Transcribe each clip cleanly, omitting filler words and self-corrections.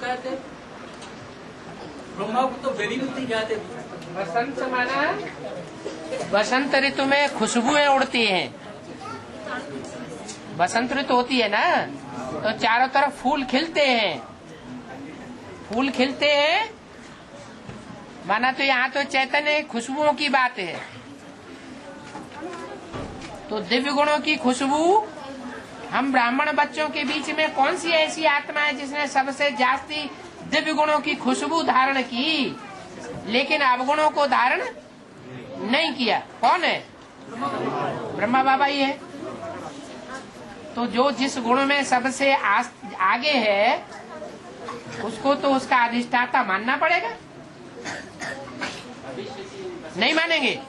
कहते, ब्रह्मा को तो बेबी बुद्धि कहते। बसंत माना बसंत ऋतु में खुशबुएं उड़ती हैं। बसंत ऋतु होती है ना, तो चारों तरफ फूल खिलते हैं। फूल खिलते हैं माना तो यहाँ तो चैतन्य खुशबुओं की बात है। तो दिव्य गुणों की खुशबू, हम ब्राह्मण बच्चों के बीच में कौन सी ऐसी आत्मा है जिसने सबसे जास्ती दिव्य गुणों की खुशबू धारण की, लेकिन अवगुणों को धारण नहीं किया? कौन है? ब्रह्मा बाबा ही है। तो जो जिस गुण में सबसे आगे है, उसको तो उसका अधिष्ठाता मानना पड़ेगा। नहीं मानेंगे?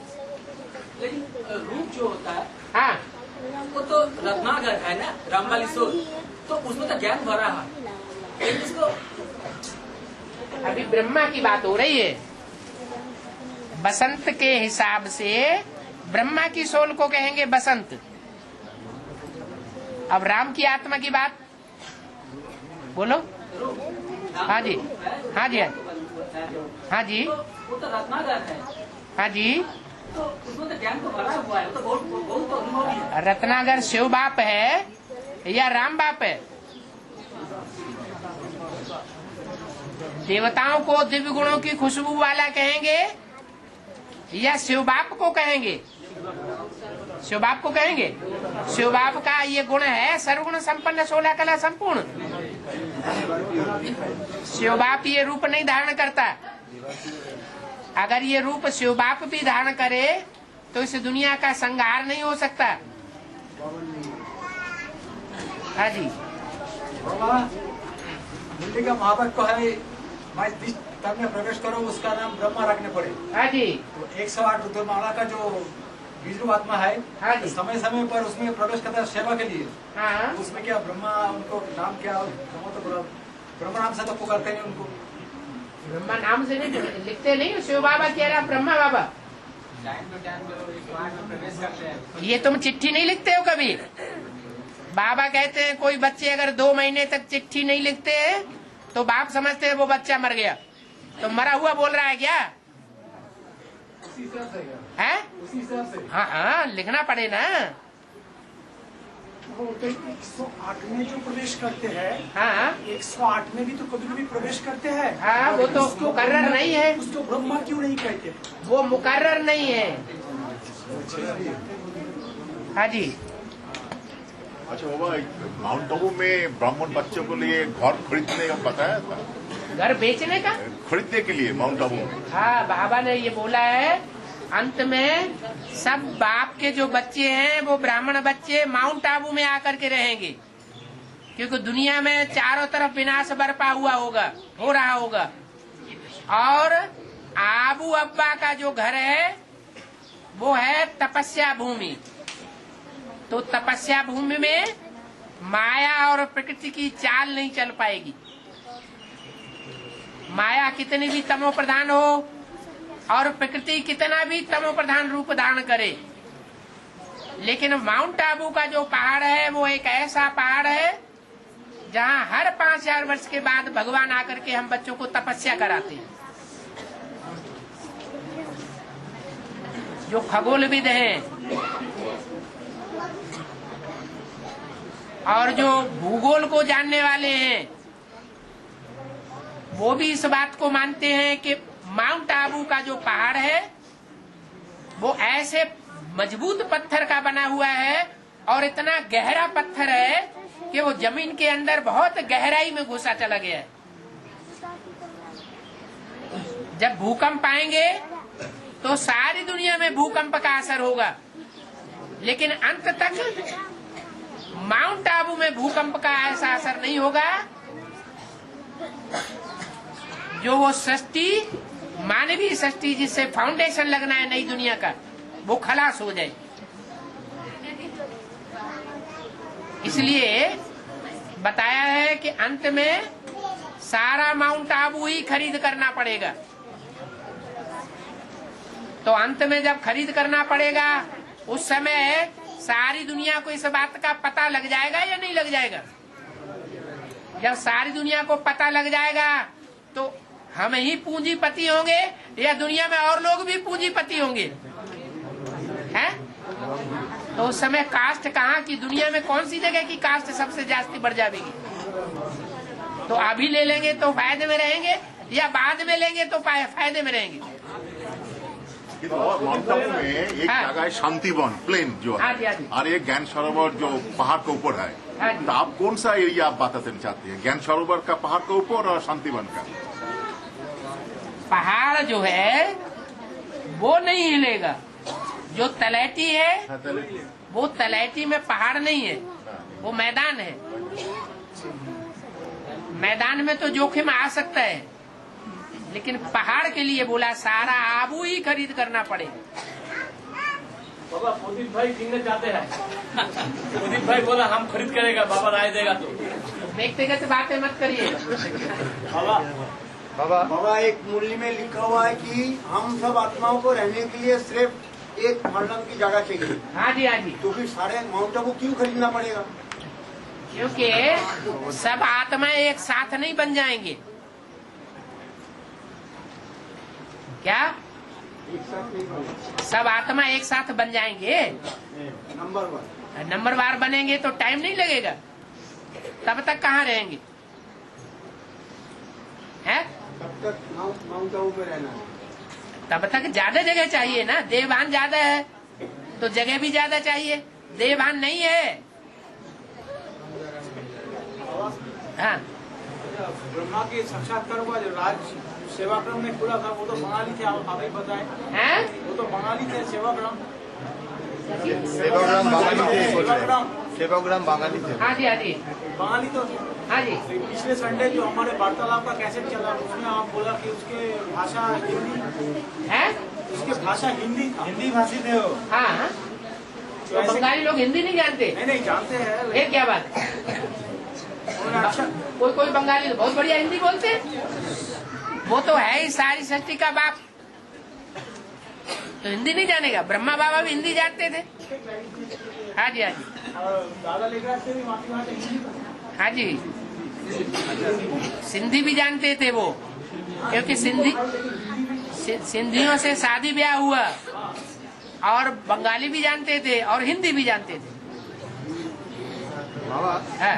लेकिन रूप जो होता है, हाँ, वो तो रत्नाकर है ना, रामवाली सोल, तो उसमें तो ज्ञान भरा है। लेकिन उसको अभी ब्रह्मा की बात हो रही है। बसंत के हिसाब से ब्रह्मा की सोल को कहेंगे बसंत। अब राम की आत्मा की बात बोलो। हाँ जी, हाँ जी, हाँ जी, वो तो रत्नाकर है। हाँ जी। तो उसमें तो ज्ञान तो भरा हुआ है, वो तो बहुत तो अनुभवी है। रत्नागर शिव बाप है या राम बाप है? देवताओं को दिव्य गुणों की खुशबू वाला कहेंगे या शिव बाप को कहेंगे? शिव बाप को कहेंगे। शिव बाप का ये गुण है सर्वगुण संपन्न 16 कला संपूर्ण। शिव बाप ये रूप नहीं धारण करता। अगर ये रूप शिव बाप भी धारण करे तो इस दुनिया का संहार नहीं हो सकता। हाँ जी, दिल्ली का महाभारत को है, मैं जिस तन में प्रवेश करो उसका नाम ब्रह्मा रखने पड़े। हाँ जी, तो 108 रुद्रमाला का जो विष्णु आत्मा है, हाँ जी, समय समय पर उसमें प्रवेश करता है सेवा के लिए। हाँ, उसमें क्या ब्रह्मा, उनको नाम क्या, तो ब्रह्मा नाम से तो पुकारते नहीं उनको। ब्रह्मा नाम से नहीं लिखते, नहीं शिव बाबा कह रहा ब्रह्मा बाबा। ये तुम चिट्ठी नहीं लिखते हो कभी? बाबा कहते हैं कोई बच्चे अगर 2 महीने तक चिट्ठी नहीं लिखते हैं तो बाप समझते हैं वो बच्चा मर गया। तो मरा हुआ बोल रहा है क्या? है? हाँ हाँ, लिखना पड़े ना। वो तो 108 में जो प्रवेश करते हैं, हाँ 108 में भी तो कभी कभी प्रवेश करते हैं। हाँ, वो तो मुकर्रर नहीं है। उसको ब्रह्मा क्यों नहीं कहते? वो मुकर्रर नहीं है। हाँ जी। अच्छा बाबा, माउंट आबू में ब्राह्मण बच्चों के लिए घर खरीदने का बताया था? घर बेचने का? खरीदने के लिए माउंट आबू में। हाँ, बाबा ने ये बोला है अंत में सब बाप के जो बच्चे हैं वो ब्राह्मण बच्चे माउंट आबू में आकर के रहेंगे, क्योंकि दुनिया में चारों तरफ विनाश बरपा हुआ होगा, हो रहा होगा। और आबू अब्बा का जो घर है वो है तपस्या भूमि। तो तपस्या भूमि में माया और प्रकृति की चाल नहीं चल पाएगी। माया कितनी भी तमो प्रधान हो और प्रकृति कितना भी तमो प्रधान रूप धारण करे, लेकिन माउंट आबू का जो पहाड़ है वो एक ऐसा पहाड़ है जहाँ हर 5000 वर्ष के बाद भगवान आकर के हम बच्चों को तपस्या कराते हैं। जो खगोलविद हैं और जो भूगोल को जानने वाले हैं वो भी इस बात को मानते हैं कि माउंट आबू का जो पहाड़ है वो ऐसे मजबूत पत्थर का बना हुआ है और इतना गहरा पत्थर है कि वो जमीन के अंदर बहुत गहराई में घुसा चला गया है। जब भूकंप आएंगे तो सारी दुनिया में भूकंप का असर होगा, लेकिन अंत तक माउंट आबू में भूकंप का ऐसा असर नहीं होगा जो वो सृष्टि, मानवीय सृष्टि जिससे फाउंडेशन लगना है नई दुनिया का, वो खलास हो जाए। इसलिए बताया है कि अंत में सारा माउंट आबू ही खरीद करना पड़ेगा। तो अंत में जब खरीद करना पड़ेगा उस समय सारी दुनिया को इस बात का पता लग जाएगा या नहीं लग जाएगा? जब सारी दुनिया को पता लग जाएगा तो हम ही पूंजीपति होंगे या दुनिया में और लोग भी पूंजीपति होंगे, हैं? तो उस समय कास्ट कहाँ की, दुनिया में कौन सी जगह की कास्ट सबसे जास्ती बढ़ जाएगी? तो अभी ले लेंगे तो फायदे में रहेंगे या बाद में लेंगे तो फायदे में रहेंगे? माउंट आबू में एक हाँ। जगह है शांतिवन प्लेन जो हाँ है, जी, हाँ जी। और एक ज्ञान सरोवर जो पहाड़ के ऊपर है। हाँ जी। तो आप कौन सा एरिया आप बताना चाहते हैं, ज्ञान सरोवर का पहाड़ के ऊपर और शांतिवन का? पहाड़ जो है वो नहीं हिलेगा, जो तलैटी है हाँ, चलिए। वो तलैटी में पहाड़ नहीं है, वो मैदान है। मैदान में तो जोखिम आ सकता है, लेकिन पहाड़ के लिए बोला सारा आबू ही खरीद करना पड़ेगा। बाबा उदित भाई गिनने चाहते हैं। उदित भाई बोला हम खरीद करेगा, बाबा राय देगा तो। व्यक्तिगत बातें मत करिए। बाबा एक मूल्य में लिखा हुआ है कि हम सब आत्माओं को रहने के लिए सिर्फ एक फर्लंग की जगह चाहिए, हाँ जी, हाँ जी। तो फिर सारे माउंट आबू क्यों खरीदना पड़ेगा? क्योंकि सब आत्मा एक साथ नहीं बन जाएंगे। क्या एक साथ नहीं बनेगा। सब आत्मा एक साथ बन जाएंगे? नंबर 1 नंबरवार बनेंगे तो टाइम नहीं लगेगा, तब तक कहाँ रहेंगे? हैं? तब तक माउंट आबू में रहना है। तब तक ज्यादा जगह चाहिए ना, देवान ज्यादा है तो जगह भी ज्यादा चाहिए, देवान नहीं है। हाँ, ब्रह्मा के साक्षात्कार हुआ जो राज सेवाग्राम में खुला था, वो तो बंगाली थे, आप ही बताएं। हैं? वो तो बंगाली थे, सेवाग्राम सेवाग्राम बांगाली थे। सेवाग्राम सेवाग्राम बांगाली थे। हाँ जी, हाँ जी, बंगाली तो थे। हाँ जी। पिछले संडे जो हमारे वार्तालाप का कैसेट चला, उसमें आप बोला कि उसके भाषा हिंदी, हैं? उसके भाषा हिंदी था, हिंदी भाषी थे वो। हाँ, हाँ। तो बंगाली लोग हिंदी नहीं जानते? नहीं जानते हैं, ये क्या बात है? उन्होंने अच्छा कोई बंगाली तो बहुत बढ़िया हिंदी बोलते हैं। वो तो है ही सारी सृष्टि का बाप, तो हिंदी नहीं जानेगा? ब्रह्मा बाबा भी हिंदी जानते थे। हाँ जी, हाँ जी, दादा लेकर से भी माफी मांगते हिंदी था। हाँ जी। सिंधी भी जानते थे वो, क्योंकि सिंधियों से शादी ब्याह हुआ, और बंगाली भी जानते थे और हिंदी भी जानते थे। बाबा हाँ,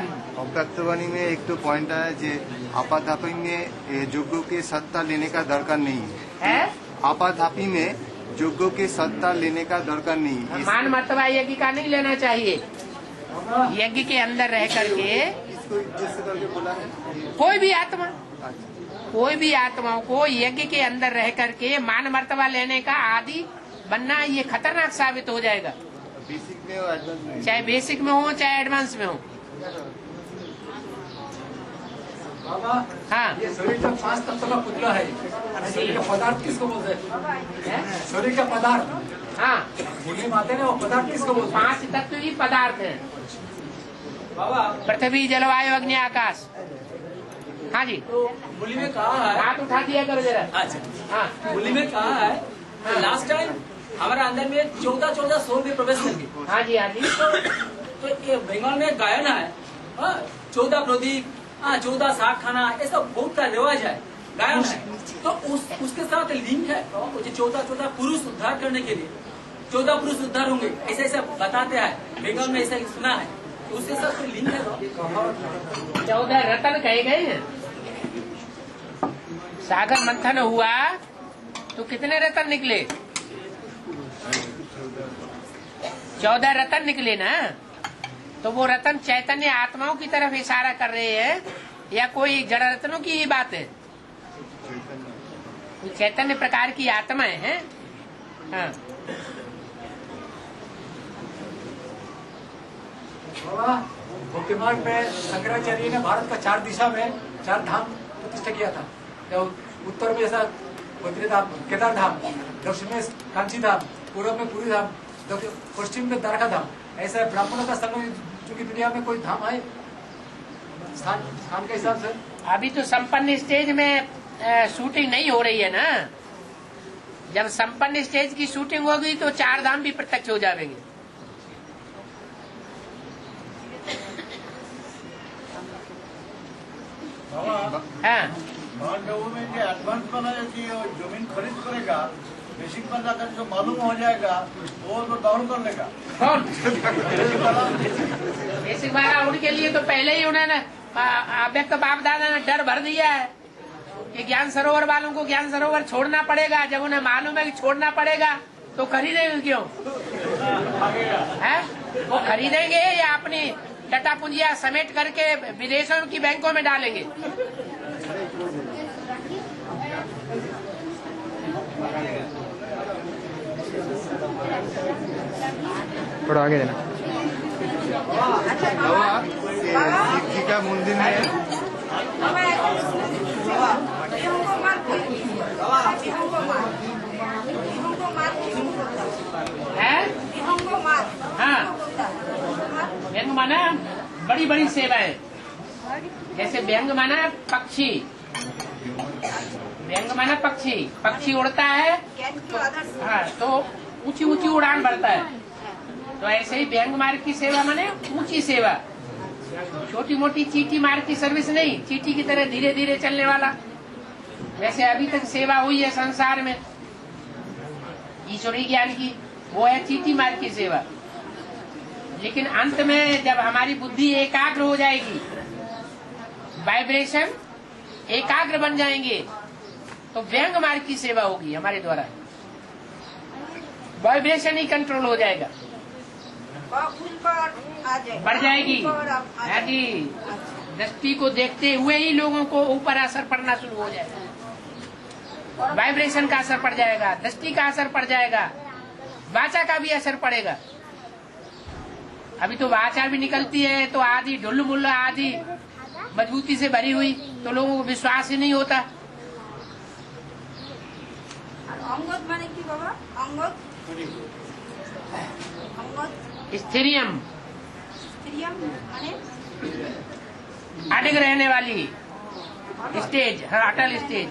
तत्ववाणी में एक तो पॉइंट है जे आपाधापी में योग्यों के सत्ता लेने का दरकार नहीं है। आपाधापी में योग्यों के सत्ता लेने का दरकार नहीं है। मान मर्तबा यज्ञ का नहीं लेना चाहिए। यज्ञ के अंदर रह करके इसको जिस करके बोला है। कोई भी आत्माओं को यज्ञ के अंदर रह करके मान मर्तबा लेने का आदि बनना, ये खतरनाक साबित हो जाएगा। बेसिक में और एडवांस में, चाहे बेसिक में हो चाहे एडवांस में हो। बाबा हाँ, ये शरीर का 5 तत्व का पुतला है। शरीर का पदार्थ किसको बोलते हैं? शरीर का पदार्थ, हाँ, मुस्लिम आते हैं ना, वो पदार्थ किसको बोलते हैं? 5 तत्व ही पदार्थ है। बाबा पृथ्वी, जलवायु, अग्नि, आकाश। हाँ जी, तो बोली में कहा है, हाथ उठा दिया करो जरा। अच्छा हाँ, बोली में कहा है लास्ट टाइम हमारे अंदर में 14 सोल में प्रवेश करके, हाँ जी, हाँ जी। तो ये बंगाल में गायन है, 14 प्रदीप, 14 साग खाना, ऐसा बहुत का रिवाज है, गायन है। तो उसके साथ लिंक है, वो जो 14 पुरुष उद्धार करने के लिए 14 पुरुष उद्धार होंगे, ऐसा ऐसा बताते हैं बंगाल में, ऐसा सुना है। तो उसके साथ कोई लिंक है? 14 रत्न कहे गए हैं। सागर मंथन हुआ तो कितने रत्न निकले? 14 रत्न निकले ना। तो वो रत्न चैतन्य आत्माओं की तरफ इशारा कर रहे हैं या कोई जड़ रत्नों की ही बात है? चैतन्य प्रकार की आत्माएं हैं। हाँ, बाबा भक्तिमार्ग में शंकराचार्य ने भारत का 4 दिशा में 4 धाम प्रतिष्ठा किया था। उत्तर में ऐसा बद्रीधाम, केदार धाम, दक्षिण में कांची धाम, पूर्व में पुरी धाम, पश्चिम में द्वारका धाम। ऐसा ब्राह्मणों का संगम चूंकि दुनिया में कोई धाम है स्थान के हिसाब से। अभी तो संपन्न स्टेज में शूटिंग नहीं हो रही है ना। जब संपन्न स्टेज की शूटिंग होगी तो 4 धाम भी प्रत्यक्ष हो जाएंगे। हाँ माउंट आबू में जो एडवांस बना जमीन खरीद करेगा, बेसिक बंदा का जो मालूम हो जाएगा वो तो दौड़ कर लेगा। कौन बेसिक वाला? उनके लिए तो पहले ही उन्होंने व्यक्त बाप दादा ने डर भर दिया है कि ज्ञान सरोवर वालों को ज्ञान सरोवर छोड़ना पड़ेगा। जब उन्हें मालूम है कि छोड़ना पड़ेगा तो खरीदेंगे क्यों? है वो खरीदेंगे या अपनी डटा पूंजिया समेट करके विदेशों की बैंकों में डालेंगे? थोड़ा आगे देना। शिव जी का मंदिर में है। हाँ व्यंग माना बड़ी बड़ी सेवाएं, जैसे व्यंग माना पक्षी, व्यंग माना पक्षी, पक्षी उड़ता है हाँ तो ऊंची ऊंची उड़ान भरता है। तो ऐसे ही व्यंग मार्ग की सेवा माने ऊंची सेवा, छोटी मोटी चीटी मार्ग की सर्विस नहीं, चीटी की तरह धीरे धीरे चलने वाला। वैसे अभी तक सेवा हुई है संसार में ईश्वरीय ज्ञान की, वो है चीटी मार्ग की सेवा। लेकिन अंत में जब हमारी बुद्धि एकाग्र हो जाएगी, वाइब्रेशन एकाग्र बन जाएंगे, तो व्यंग मार्ग की सेवा होगी हमारे द्वारा। वाइब्रेशन ही कंट्रोल हो जाएगा, बढ़ जाएगी। हाँ जी, दृष्टि को देखते हुए ही लोगों को ऊपर असर पड़ना शुरू हो जाएगा। वाइब्रेशन का असर पड़ जाएगा, दृष्टि का असर पड़ जाएगा, वाचा का भी असर पड़ेगा। अभी तो वाचा भी निकलती है तो आदि ढुल्ल मुल्ला आदि मजबूती से भरी हुई, तो लोगों को विश्वास ही नहीं होता। अंगद माने की बाबा? अंगद स्थिरियम, स्त्रियम माने अटक रहने वाली स्टेज, हाँ अटल स्टेज।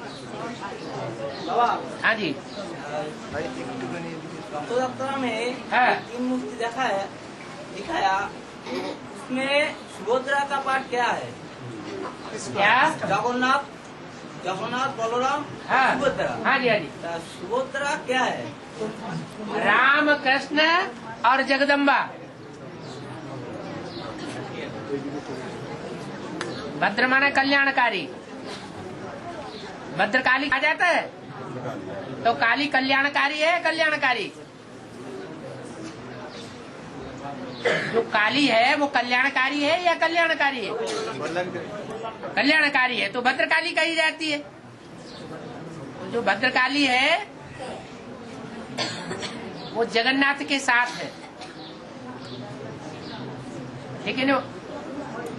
हाँ जी रथयात्रा में हाँ। 3 मूर्ति दिखाया, उसमें सुभद्रा का पाठ क्या है? क्या? जगन्नाथ बलराम हाँ सुभद्रा। हाँ जी हाँ जी। तो सुभद्रा क्या है? राम कृष्ण और जगदम्बा। भद्र माने कल्याणकारी, भद्रकाली आ जाता है तो काली कल्याणकारी है, कल्याणकारी। जो काली है वो कल्याणकारी है या कल्याणकारी है? कल्याणकारी है, तो भद्रकाली कही जाती है। जो भद्रकाली है वो जगन्नाथ के साथ है, लेकिन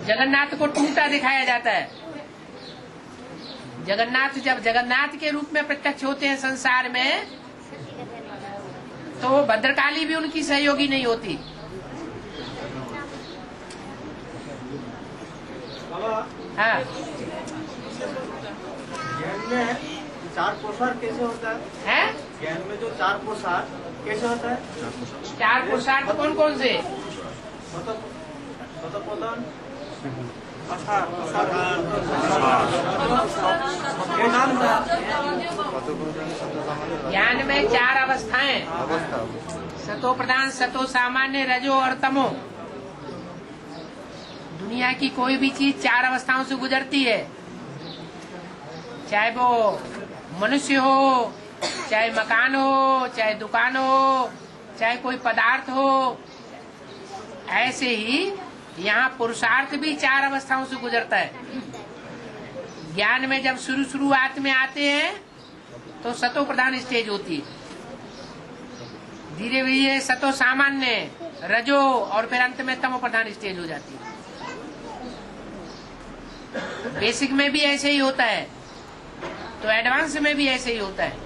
जगन्नाथ को टूटा दिखाया जाता है। जगन्नाथ जब जगन्नाथ के रूप में प्रत्यक्ष होते हैं संसार में, तो भद्रकाली भी उनकी सहयोगी नहीं होती। हाँ ज्ञान में 4 प्रसार कैसे होता है? ज्ञान में जो 4 प्रसार कैसे होता है? 4 पुरुषार्थ कौन कौन से? ज्ञान में 4 अवस्थाएं, सतो प्रधान, सतो सामान्य, रजो और तमो। दुनिया की कोई भी चीज 4 अवस्थाओं से गुजरती है, चाहे वो मनुष्य हो, चाहे मकान हो, चाहे दुकान हो, चाहे कोई पदार्थ हो। ऐसे ही यहाँ पुरुषार्थ भी 4 अवस्थाओं से गुजरता है। ज्ञान में जब शुरुआत में आते हैं तो सतो प्रधान स्टेज होती है, धीरे धीरे सतो सामान्य, रजो और फिर अंत में तमो प्रधान स्टेज हो जाती है। बेसिक में भी ऐसे ही होता है, तो एडवांस में भी ऐसे ही होता है।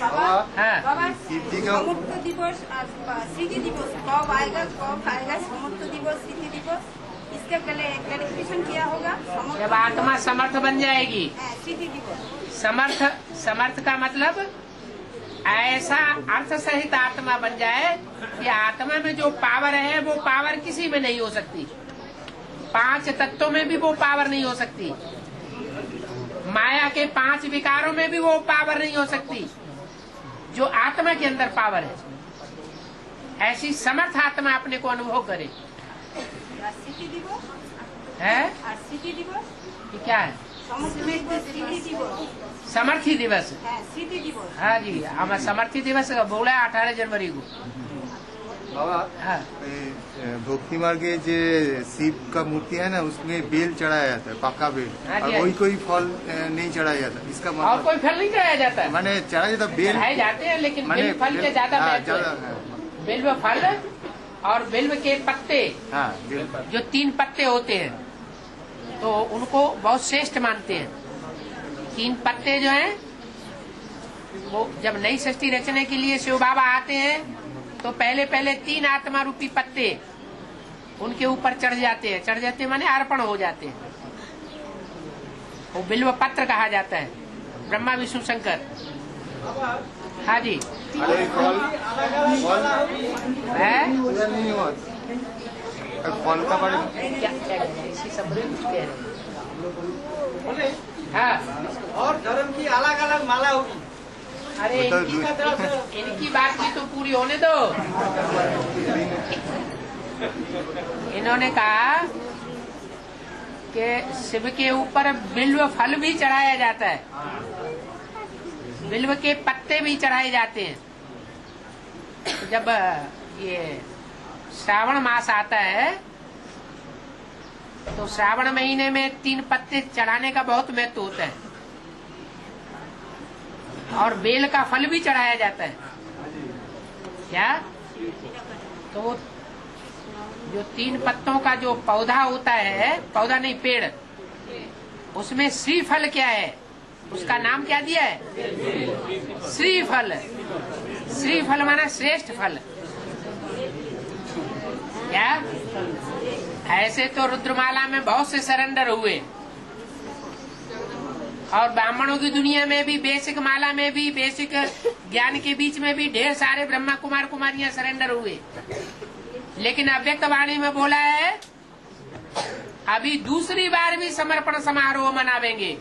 बाबा समर्थ दिवस, सिद्धि दिवस कब आएगा, कब आएगा समर्थ दिवस, सिद्धि दिवस? इसका क्लैरिफिकेशन किया होगा। जब आत्मा समर्थ बन जाएगी। सिद्धि दिवस समर्थ का मतलब ऐसा अर्थ सहित आत्मा बन जाए कि आत्मा में जो पावर है वो पावर किसी में नहीं हो सकती। 5 तत्वों में भी वो पावर नहीं हो सकती, माया के 5 विकारों में भी वो पावर नहीं हो सकती जो आत्मा के अंदर पावर है। ऐसी समर्थ आत्मा अपने को अनुभव करे। है ये क्या है? समर्थी दिवस। हाँ जी, हम समर्थी दिवस बोला 18 जनवरी को। बाबा, हाँ। भक्ति मार्गे जो शिव का मूर्ति है ना, उसमें बेल चढ़ाया जाता है, पक्का बेल। हाँ और जी, कोई फल नहीं चढ़ाया जाता। इसका और मतलब कोई फल नहीं चढ़ाया जाता? माने चढ़ाया जाता बेल चढ़ाए जाते हैं, लेकिन माने बिल्व फल के ज्यादा हाँ, महत्व ज्यादा है। है। बिल्व फल और बिल्व के पत्ते, हाँ, बेल जो 3 पत्ते होते हैं, तो उनको बहुत श्रेष्ठ मानते हैं। 3 पत्ते जो हैं, वो जब नई सृष्टि रचने के लिए शिव बाबा आते हैं, तो पहले 3 आत्मा रूपी पत्ते उनके ऊपर चढ़ जाते हैं, माने अर्पण हो जाते हैं। वो बिल्व पत्र कहा जाता है, ब्रह्मा विष्णु शंकर। हाँ जी। अरे फल है पूरा नहीं हुआ। फल का बारे में क्या इसी संबंध में कुछ कह रहे हैं? हाँ, और धर्म की अलग अलग माला होगी। अरे इनकी बात भी तो पूरी होने दो। इन्होंने कहा कि शिव के ऊपर बिल्व फल भी चढ़ाया जाता है, बिल्व के पत्ते भी चढ़ाए जाते हैं। जब ये श्रावण मास आता है, तो श्रावण महीने में 3 पत्ते चढ़ाने का बहुत महत्व होता है, और बेल का फल भी चढ़ाया जाता है। क्या? तो जो 3 पत्तों का जो पौधा होता है, पौधा नहीं पेड़, उसमें श्रीफल क्या है? उसका नाम क्या दिया है? श्रीफल। श्रीफल माना श्रेष्ठ फल। क्या? ऐसे तो रुद्रमाला में बहुत से सरेंडर हुए, और ब्राह्मणों की दुनिया में भी, बेसिक माला में भी, बेसिक ज्ञान के बीच में भी ढेर सारे ब्रह्मा कुमार कुमारियां सरेंडर हुए। लेकिन अव्यक्त वाणी में बोला है, अभी दूसरी बार भी समर्पण समारोह मनावेंगे।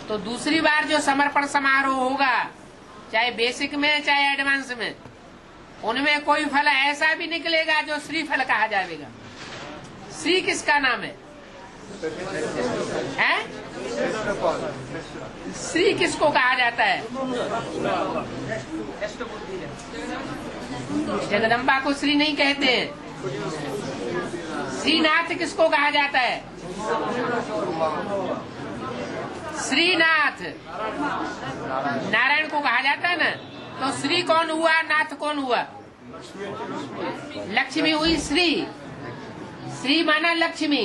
तो दूसरी बार जो समर्पण समारोह होगा, चाहे बेसिक में चाहे एडवांस में, उनमें कोई फल ऐसा भी निकलेगा जो श्रीफल कहा जाएगा। श्री किसका नाम है? हैं? श्री किसको कहा जाता है? जगदम्बा को श्री नहीं कहते हैं। श्रीनाथ किसको कहा जाता है? श्रीनाथ नारायण को कहा जाता है ना। तो श्री कौन हुआ, नाथ कौन हुआ? लक्ष्मी हुई श्री, श्री माना लक्ष्मी।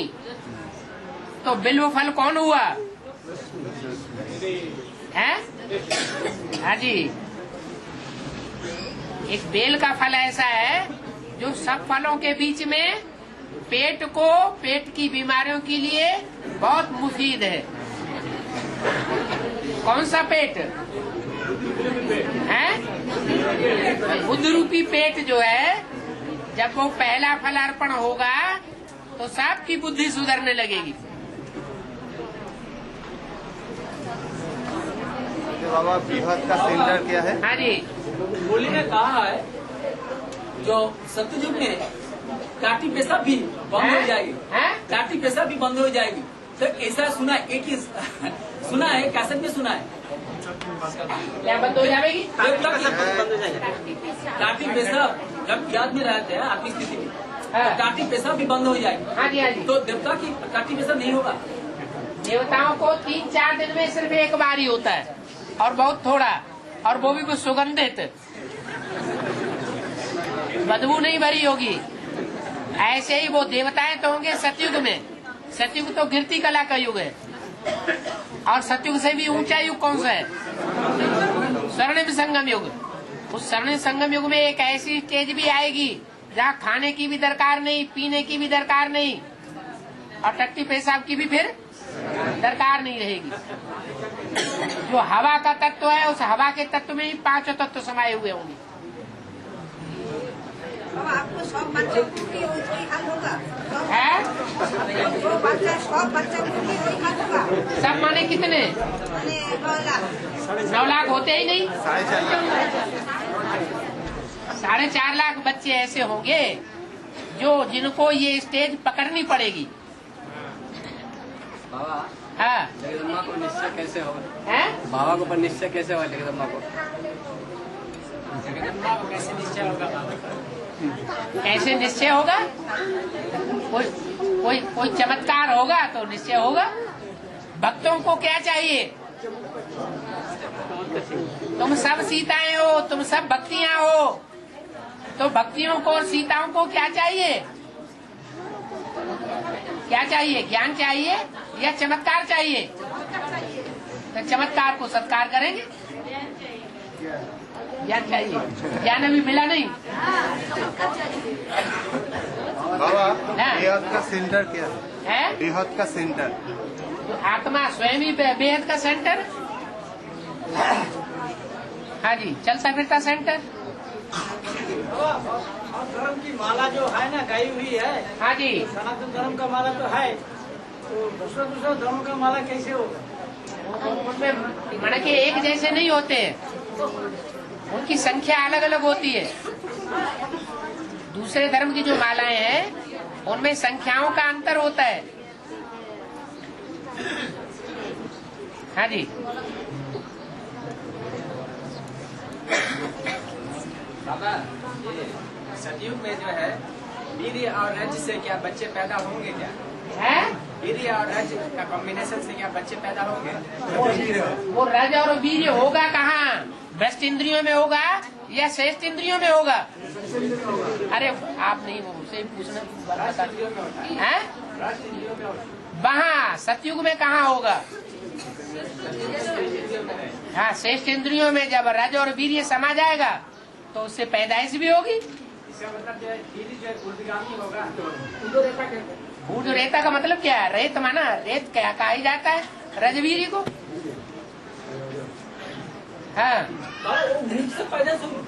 तो बिल्व फल कौन हुआ? है? हाँ जी। एक बेल का फल ऐसा है जो सब फलों के बीच में पेट की बीमारियों के लिए बहुत मुफीद है। कौन सा पेट है? बुद्ध रूपी पेट जो है, जब वो पहला फल अर्पण होगा तो सबकी बुद्धि सुधरने लगेगी। बाबा, बृहद का सेंटर क्या है? हाँ जी। बोली ने कहा है, जो सतयुग में काटी पेशाब भी बंद हो जाएगी, काटी पेशाब भी बंद हो जाएगी। तो ऐसा सुना, एक ही सुना है, कैसेट में सुना है। क्या बंद हो जाएगी? काटी पेशाब जब याद में रहते हैं आपकी स्थिति में, काटी पेशाब भी बंद हो जाएगी। हाँ जी, हाँ जी। तो देवता की काटी पेशाब नहीं होगा। देवताओं को 3-4 दिन में सिर्फ एक बार ही होता है, और बहुत थोड़ा, और वो भी सुगंधित, बदबू नहीं भरी होगी। ऐसे ही वो देवताएं तो होंगे सतयुग में। सतयुग तो गिरती कला का युग है, और सतयुग से भी ऊंचा युग कौन सा है? स्वर्णिम संगम युग। उस स्वर्णिम संगम युग में एक ऐसी स्टेज भी आएगी जहाँ खाने की भी दरकार नहीं, पीने की भी दरकार नहीं, और टट्टी पेशाब की भी फिर दरकार नहीं रहेगी। जो हवा का तत्व है, उस हवा के तत्व में ही 5 तत्व समाये हुए होंगे। अब आपको सब बच्चों को भी वही हाल होगा है? जो बच्चा सब बच्चों को भी वही हाल होगा। सब माने कितने? माने 9 लाख 9 लाख होते ही नहीं। 4.5 लाख बच्चे ऐसे होंगे जिनको ये स्टेज पकड़नी पड़ेगी। बाबा हाँ, जगदम्बा को निश्चय कैसे होगा? है? बाबा के ऊपर निश्चय कैसे होगा जगदम्बा को? जगदम्बा को कैसे निश्चय होगा बाबा? कैसे निश्चय होगा? कोई चमत्कार होगा तो निश्चय होगा। भक्तों को क्या चाहिए? तुम सब सीताएं हो, तुम सब भक्तियां हो, तो भक्तियों को और सीताओं को क्या चाहिए? क्या चाहिए? ज्ञान चाहिए या चमत्कार चाहिए? तो चमत्कार को सत्कार करेंगे। ज्ञान चाहिए, ज्ञान अभी मिला नहीं। बाबा बेहद का सेंटर क्या है? बेहद का सेंटर आत्मा स्वयं ही बेहद का सेंटर। हाँ जी, चलता फिरता सेंटर। धर्म की माला जो है ना गाई हुई है। हाँ जी, सनातन धर्म का माला तो है, तो दूसरा धर्म का माला कैसे होगा? उनमें मन के एक जैसे नहीं होते, उनकी संख्या अलग अलग होती है। दूसरे धर्म की जो मालाएं हैं उनमें संख्याओं का अंतर होता है। हाँ जी, बाबा ये सतयुग में जो है वीर्य और रज से क्या बच्चे पैदा होंगे क्या? है? वीर्य और रज का कॉम्बिनेशन से क्या बच्चे पैदा होंगे? वो रज और वीर्य होगा कहाँ? वेस्ट इंद्रियों में होगा या श्रेष्ठ इंद्रियों में होगा? अरे आप नहीं, वो उसे पूछना है। वहाँ सतयुग में कहाँ होगा? हाँ, श्रेष्ठ इंद्रियों में जब रज और वीर्य समा जाएगा तो उससे पैदाइश भी होगी। इसका मतलब जो है वीर्य जो है ऊर्ध्वगामी होगा। ऊर्ध्व रेता का मतलब क्या है? रेत माना रेत क्या कहा जाता है रजवीरी को? हाँ, मुख से पैदाइश होगी।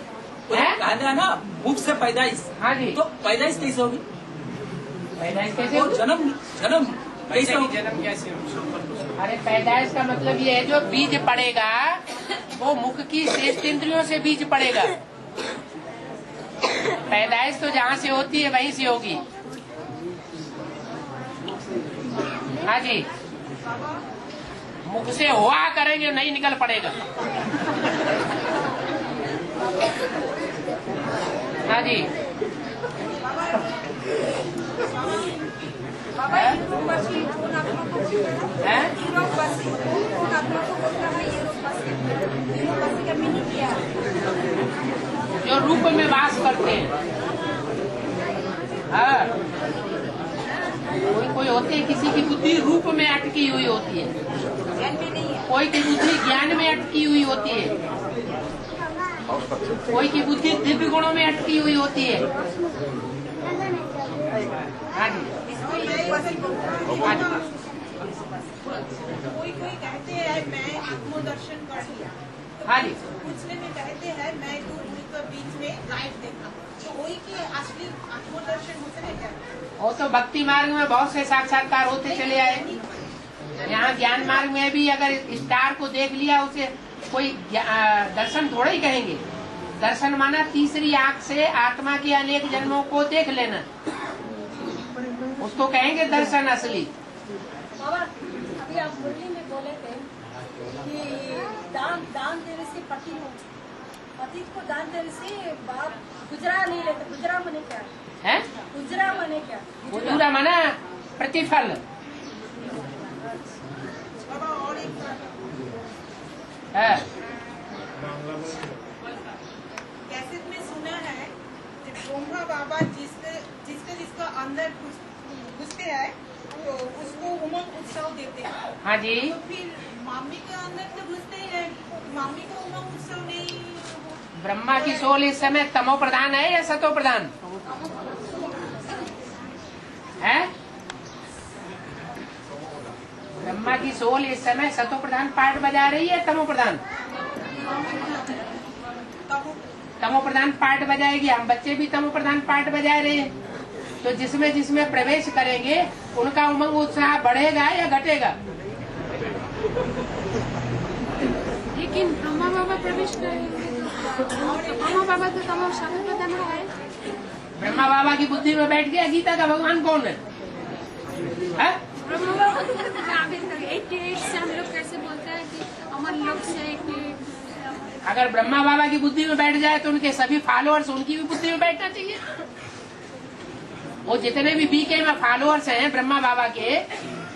कहा है ना, मुख से पैदाइश। हाँ जी, तो पैदाइश कैसे होगी? पैदाइश कैसे वो होगी? जन्म कैसे होगी? जन्म कैसे होगी? अरे पैदाइश का मतलब ये है जो बीज पड़ेगा वो मुख की श्रेष्ठ इंद्रियों से बीज पड़ेगा। पैदाइश तो जहाँ से होती है वहीं से होगी। हाँ जी, मुख से हुआ करेंगे नहीं निकल पड़ेगा। हाँ जी, बाबा यूरोपवासी उन आत्मा को बोलता है, यूरोपवासी उन आत्मा को बोलता है। यूरोपवासी का मीनिंग क्या है? जो रूप में वास करते हैं। हाँ, कोई होते हैं किसी की बुद्धि रूप में अटकी हुई होती है, ज्ञान में नहीं है। कोई की बुद्धि ज्ञान में अटकी हुई होती है, कोई की बुद्धि दिव्य गुणों में अटकी हुई होती है। हाँ जी, हाँ जी, कोई कहते हैं मैं आत्मदर्शन कर लिया, हाँ जी, पूछने में कहते हैं मैं तो बीच में लाइट देखा, तो वही की असली आत्मदर्शन होते हैं क्या? वो तो भक्ति मार्ग में बहुत से साक्षात्कार होते चले आए। यहाँ ज्ञान मार्ग में भी अगर स्टार को देख लिया उसे कोई दर्शन थोड़ा ही कहेंगे। दर्शन माना तीसरी आंख से आत्मा के अनेक जन्मों को देख लेना, उसको कहेंगे दर्शन असली। बाबा अभी आप मुरली में बोले थे कि दान देने से पति हो, पति को दान देने से बाप गुजरा नहीं लेते। गुजरा मने क्या है? गुजरा मने क्या? गुजरा माना प्रतिफल। है कैसेट में सुना है कि ब्रह्मा बाबा जिसका अंदर घुसते हैं तो उसको उमंग उत्सव देते हैं। हाँ जी, तो फिर मामी के अंदर तो घुसते ही है, मामी को उमंग उत्सव नहीं। ब्रह्मा की सोल इस समय तमो प्रधान है या सतो प्रधान है? ब्रह्मा की सोल इस समय सतो प्रधान पार्ट बजा रही है तमो प्रधान? तमो प्रधान पाठ बजाएगी, हम बच्चे भी तमो प्रधान पाठ बजा रहे हैं। तो जिसमें जिसमें प्रवेश करेंगे उनका उमंग उत्साह बढ़ेगा या घटेगा? लेकिन ब्रह्मा बाबा प्रवेश करेंगे तो ब्रह्मा बाबा तो तमो शब्द प्रधान है। ब्रह्मा बाबा की बुद्धि में बैठ गया गीता का भगवान कौन है? ब्रह्मा बाबा तो 88 से हम लोग कैसे बोलते हैं कि अमर लोक से 88। अगर ब्रह्मा बाबा की बुद्धि में बैठ जाए तो उनके सभी फॉलोअर्स उनकी भी बुद्धि में बैठना चाहिए। वो जितने भी बीके में फॉलोअर्स हैं ब्रह्मा बाबा के,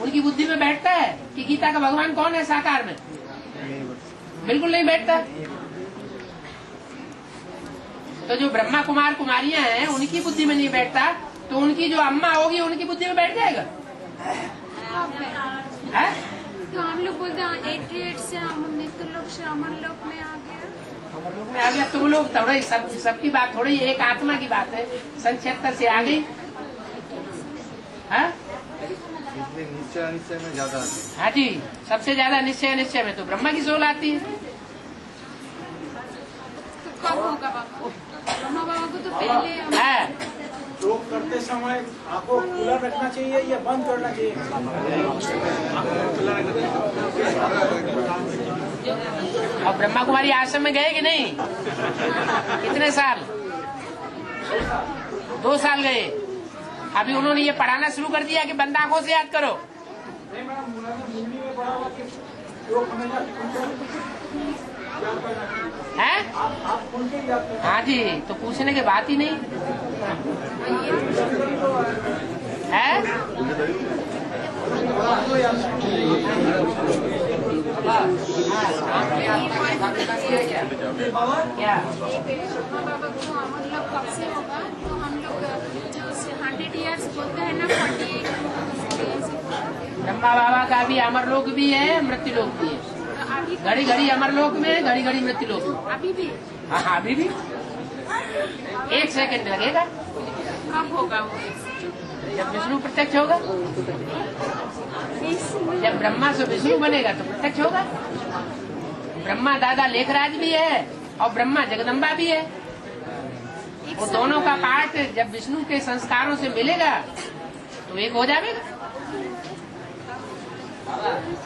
उनकी बुद्धि में बैठता है कि गीता का भगवान कौन है साकार में? बिल्कुल नहीं बैठता। तो जो ब्रह्मा कुमार कुमारियां हैं उनकी बुद्धि में नहीं बैठता, तो उनकी जो अम्मा होगी उनकी बुद्धि में बैठ जाएगा। तो हम लोग बोलते हैं 88 से हम मृत्यु लोक से अमर लोक में आ गया। अमर लोक में आ गया। तुम लोग थोड़ी सबकी बात थोड़ी एक आत्मा की बात है, 76 से आ गई। निश्चय निश्चय में ज्यादा। हाँ जी, सबसे ज्यादा निश्चय निश्चय में तो ब्रह्मा की सोल आती है। तो कब होगा बाबा? ब्रह्मा बाबा को तो पहले योग करते समय आपको खुला रखना चाहिए या बंद करना चाहिए? और ब्रह्मा कुमारी आश्रम में गए कि नहीं? कितने साल? 2 साल गए। अभी उन्होंने ये पढ़ाना शुरू कर दिया कि बंद आंखों से याद करो। है? हाँ जी, तो पूछने की बात ही नहीं है। क्या बाबा को अमर लोक कब से होगा? तो हम लोग जो 100 इयर्स बोलते हैं ना, 48 ब्रह्मा बाबा का भी अमर लोक भी है, मृत्यु लोक भी है। घड़ी घड़ी अमर लोक में, घड़ी घड़ी मृत्यु लोक में। अभी भी? हाँ अभी भी 1 सेकंड लगेगा। कब होगा वो? जब विष्णु प्रत्यक्ष होगा। जब ब्रह्मा से विष्णु बनेगा तो प्रत्यक्ष होगा। ब्रह्मा दादा लेखराज भी है और ब्रह्मा जगदम्बा भी है। वो दोनों का पाठ जब विष्णु के संस्कारों से मिलेगा तो एक हो जाएगा।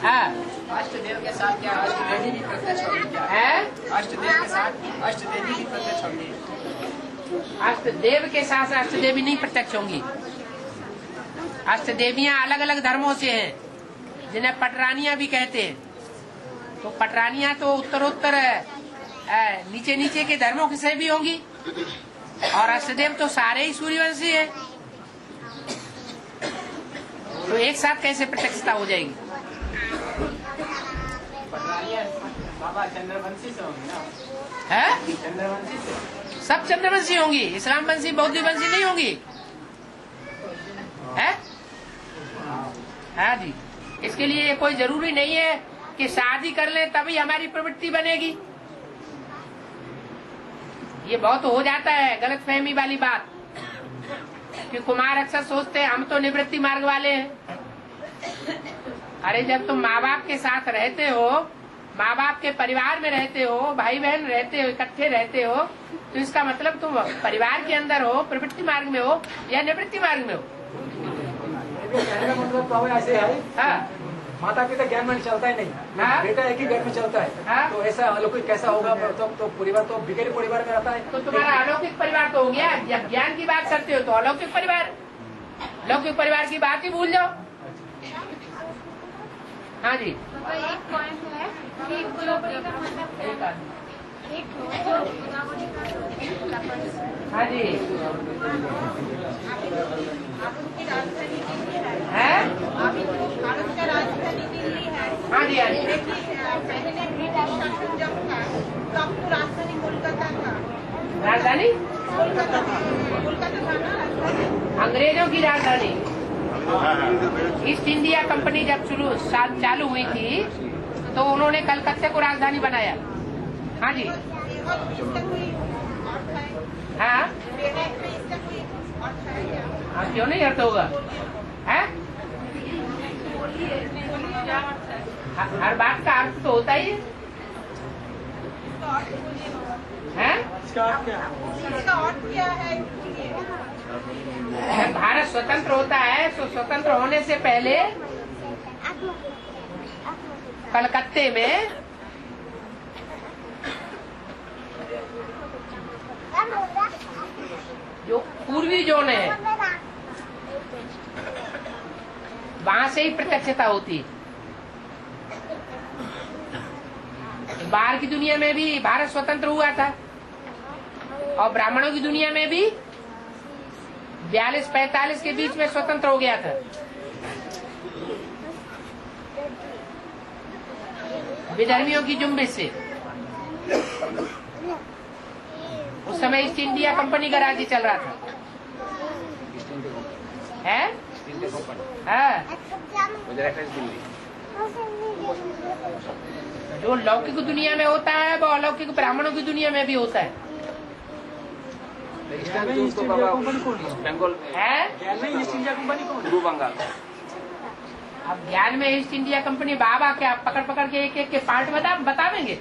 हाँ, अष्टदेव के साथ क्या अष्टदेवी भी प्रत्यक्ष होगी? है अष्टदेव के साथ अष्टदेवी भी प्रत्यक्ष होगी? अष्टदेव के साथ अष्टदेवी नहीं प्रत्यक्ष होंगी। अष्टदेवियां अलग अलग धर्मों से हैं, जिन्हें पटरानियां भी कहते हैं। तो पटरानियां तो उत्तरोत्तर नीचे नीचे के धर्मों से भी होंगी, और अष्टदेव तो सारे ही सूर्यवंशी हैं। तो एक साथ कैसे प्रत्यक्षता हो जाएगी? बाबा चंद्रवंशी से होंगे ना? है? चंद्रवंशी से सब चंद्रवंशी होंगी, इस्लाम वंशी बौद्ध वंशी नहीं होंगी। है? हाँ जी, इसके लिए कोई जरूरी नहीं है कि शादी कर लें तभी हमारी प्रवृत्ति बनेगी। ये बहुत हो जाता है गलतफहमी वाली बात कि कुमार अक्सर सोचते हैं हम तो निवृत्ति मार्ग वाले हैं। अरे जब तुम माँ बाप के साथ रहते हो, माँ बाप के परिवार में रहते हो, भाई बहन रहते हो, इकट्ठे रहते हो, तो इसका मतलब तुम परिवार के अंदर हो, प्रवृत्ति मार्ग में हो या निवृत्ति मार्ग में हो। कहने का मतलब तो ऐसे है। हाँ। माता पिता ज्ञान में चलता ही नहीं। हाँ? बेटा एक ही घर में चलता है। हाँ? तो ऐसा अलौकिक कैसा होगा? तो परिवार तो बिगड़े परिवार में रहता है। तो तुम्हारा अलौकिक परिवार तो हो गया। जब ज्ञान की बात करते हो तो अलौकिक परिवार, लौकिक परिवार की बात ही भूल जाओ। हाँ जी, एक पॉइंट है कि जो हाँ जी है। अभी तो भारत का राजधानी दिल्ली है। हाँ जी, हाँ जी। पहले ब्रिटिश शासन जब था तो आपको राजधानी कोलकाता था। राजधानी कोलकाता था ना राजधानी, अंग्रेजों की राजधानी। ईस्ट इंडिया कंपनी जब चालू हुई थी तो उन्होंने कलकत्ते को राजधानी बनाया। हाँ जी, हाँ हाँ, क्यों नहीं अर्थ होगा? है? हर बात का अर्थ तो होता ही है। हैं? इसका अर्थ क्या है? भारत स्वतंत्र होता है तो स्वतंत्र होने से पहले कलकत्ते में जो पूर्वी जोन है वहां से ही प्रत्यक्षता होती है। बाहर की दुनिया में भी भारत स्वतंत्र हुआ था और ब्राह्मणों की दुनिया में भी 42-45 के बीच में स्वतंत्र हो गया था। विधर्मियों की जुम्बिश से उस समय ईस्ट इंडिया कंपनी का राज्य चल रहा था। है? हाँ। जो लौकिक दुनिया में होता है वो अलौकिक ब्राह्मणों की दुनिया में भी होता है। बंगाल है? ईस्ट इंडिया कंपनी कौन? पूर्व बंगाल। अब ज्ञान में ईस्ट इंडिया कंपनी बाबा क्या पकड़ पकड़ के एक एक के पार्ट बतावेंगे।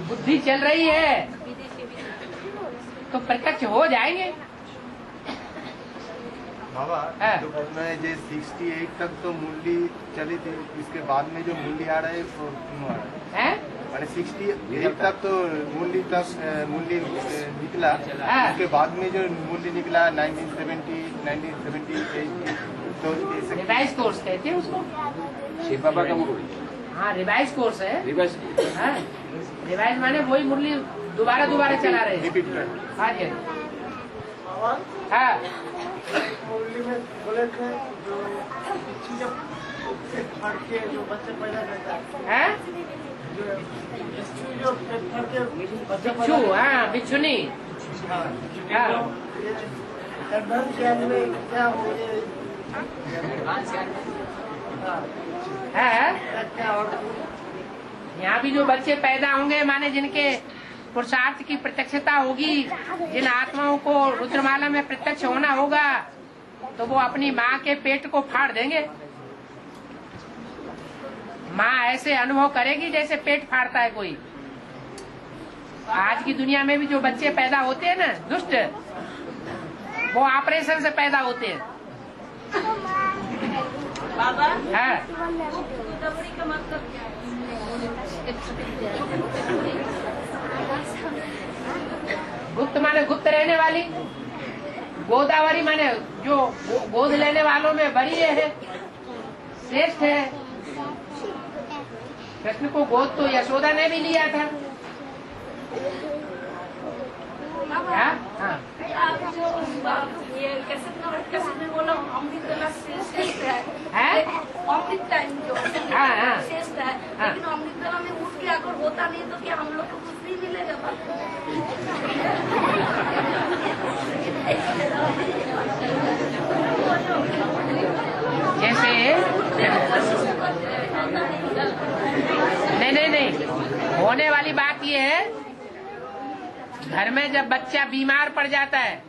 बुद्धि चल रही है तो प्रत्यक्ष हो जाएंगे। बाबा तो बोलना है जो 68 तक तो मूल्य चली थी, इसके बाद में जो मूल्य आ रहा है वो क्यों आ रहा है? मैंने 68 तक तो मूल्य निकला, उसके बाद में जो मूल्य निकला 1970, 1978 तो रिवाइज कोर्स कहते हैं उसको। शिव बाबा का मूल्य। हाँ रिवाइज कोर्स है। रिवाइज माने वही मुरली दोबारा चला रहे हैं। हाँ जी हाँ। मुरली में बोले थे जो जब फट के जो बच्चे पैदा करता है, जो पेट फट के बच्चे बिच्छू, हाँ बिच्छुनी। ज्ञान में क्या मुझे यहाँ भी जो बच्चे पैदा होंगे माने जिनके पुरुषार्थ की प्रत्यक्षता होगी, जिन आत्माओं को रुद्रमाला में प्रत्यक्ष होना होगा तो वो अपनी माँ के पेट को फाड़ देंगे। माँ ऐसे अनुभव करेगी जैसे पेट फाड़ता है कोई। आज की दुनिया में भी जो बच्चे पैदा होते हैं ना दुष्ट, वो ऑपरेशन से पैदा होते हैं। बाबा हाँ गुप्तवरी का मतलब क्या है? गुप्त माने गुप्त रहने वाली, गोदावरी माने जो गोद लेने वालों में बड़ी है, श्रेष्ठ है। कृष्ण को गोद तो यशोदा ने भी लिया था। हाँ? हाँ। आप जो ये कैसे में बोला अमृतला श्रेष्ठ है, अमृत टाइम जो श्रेष्ठ है, लेकिन अमृतला में उठ के अगर होता नहीं तो क्या हम लोग को कुछ नहीं मिलेगा? जैसे नहीं होने वाली बात ये है, घर में जब बच्चा बीमार पड़ जाता है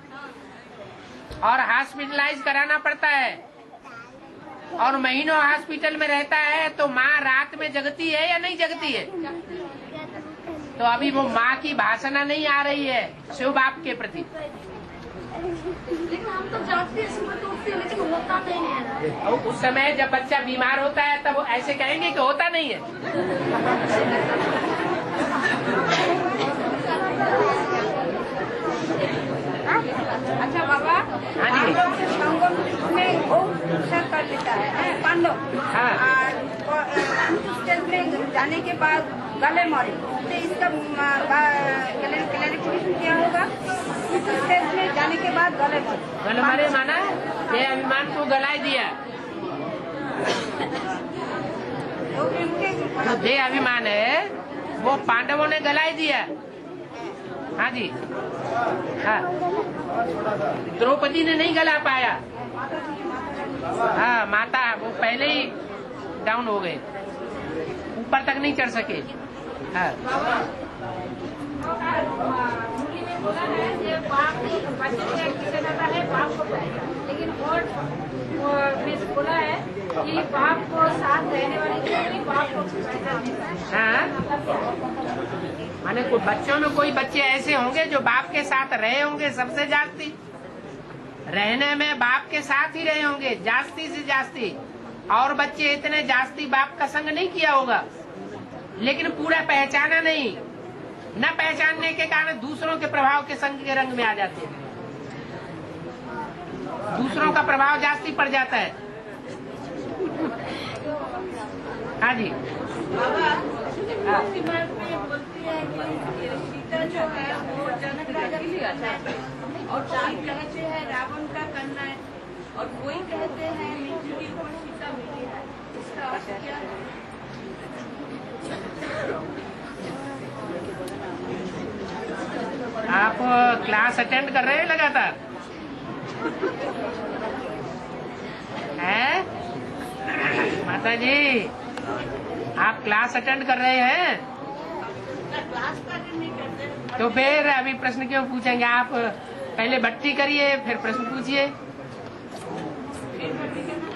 और हॉस्पिटलाइज कराना पड़ता है और महीनों हॉस्पिटल में रहता है तो माँ रात में जगती है या नहीं जगती है? तो अभी वो माँ की भाषणा नहीं आ रही है शिव बाप के प्रति। लेकिन हम तो जागते हैं, सुबह तो उठते हैं, लेकिन होता नहीं है। उस समय जब बच्चा बीमार होता है तब वो ऐसे कहेंगे कि होता नहीं है। अच्छा बाबा, पांडव के संगम में बहुत अच्छा कर लेता है पांडव। और स्टेज में जाने के बाद गले मारे तो इसका क्लैरिफिकेशन क्या होगा? स्टेज में जाने के बाद गले मारे माना ये अभिमान को गला दिया। जो दे अभिमान है वो पांडवों ने गलाई दिया। हाँ जी हाँ, द्रौपदी ने नहीं गला पाया। हाँ माता वो पहले ही डाउन हो गए, ऊपर तक नहीं चढ़ सके। हाँ बोला है ये बाप बच्चे से किसे जाता है बाप को जाएगा, लेकिन और बोला है कि बाप को साथ रहने वाले भी बाप को पैसा देता है। हाँ, माने बच्चों में कोई बच्चे ऐसे होंगे जो बाप के साथ रहे होंगे सबसे जास्ती, रहने में बाप के साथ ही रहे होंगे जास्ती से जास्ती, और बच्चे इतने जास्ती बाप का संग नहीं किया होगा, लेकिन पूरा पहचाना नहीं, न पहचानने के कारण दूसरों के प्रभाव के संग के रंग में आ जाते हैं, दूसरों का प्रभाव जास्ती पड़ जाता है। हाँ जी, बोलती है कि सीता जो है वो जनक राजा की गाथा है, और कोई कहते हैं रावण का करना है, और कोई कहते हैं मृत्यु के ऊपर सीता मिली है, इसका अर्थ क्या है? आप क्लास अटेंड कर रहे हैं लगातार? हैं माता जी, आप क्लास अटेंड कर रहे हैं? तो फिर अभी प्रश्न क्यों पूछेंगे? आप पहले भट्टी करिए फिर प्रश्न पूछिए।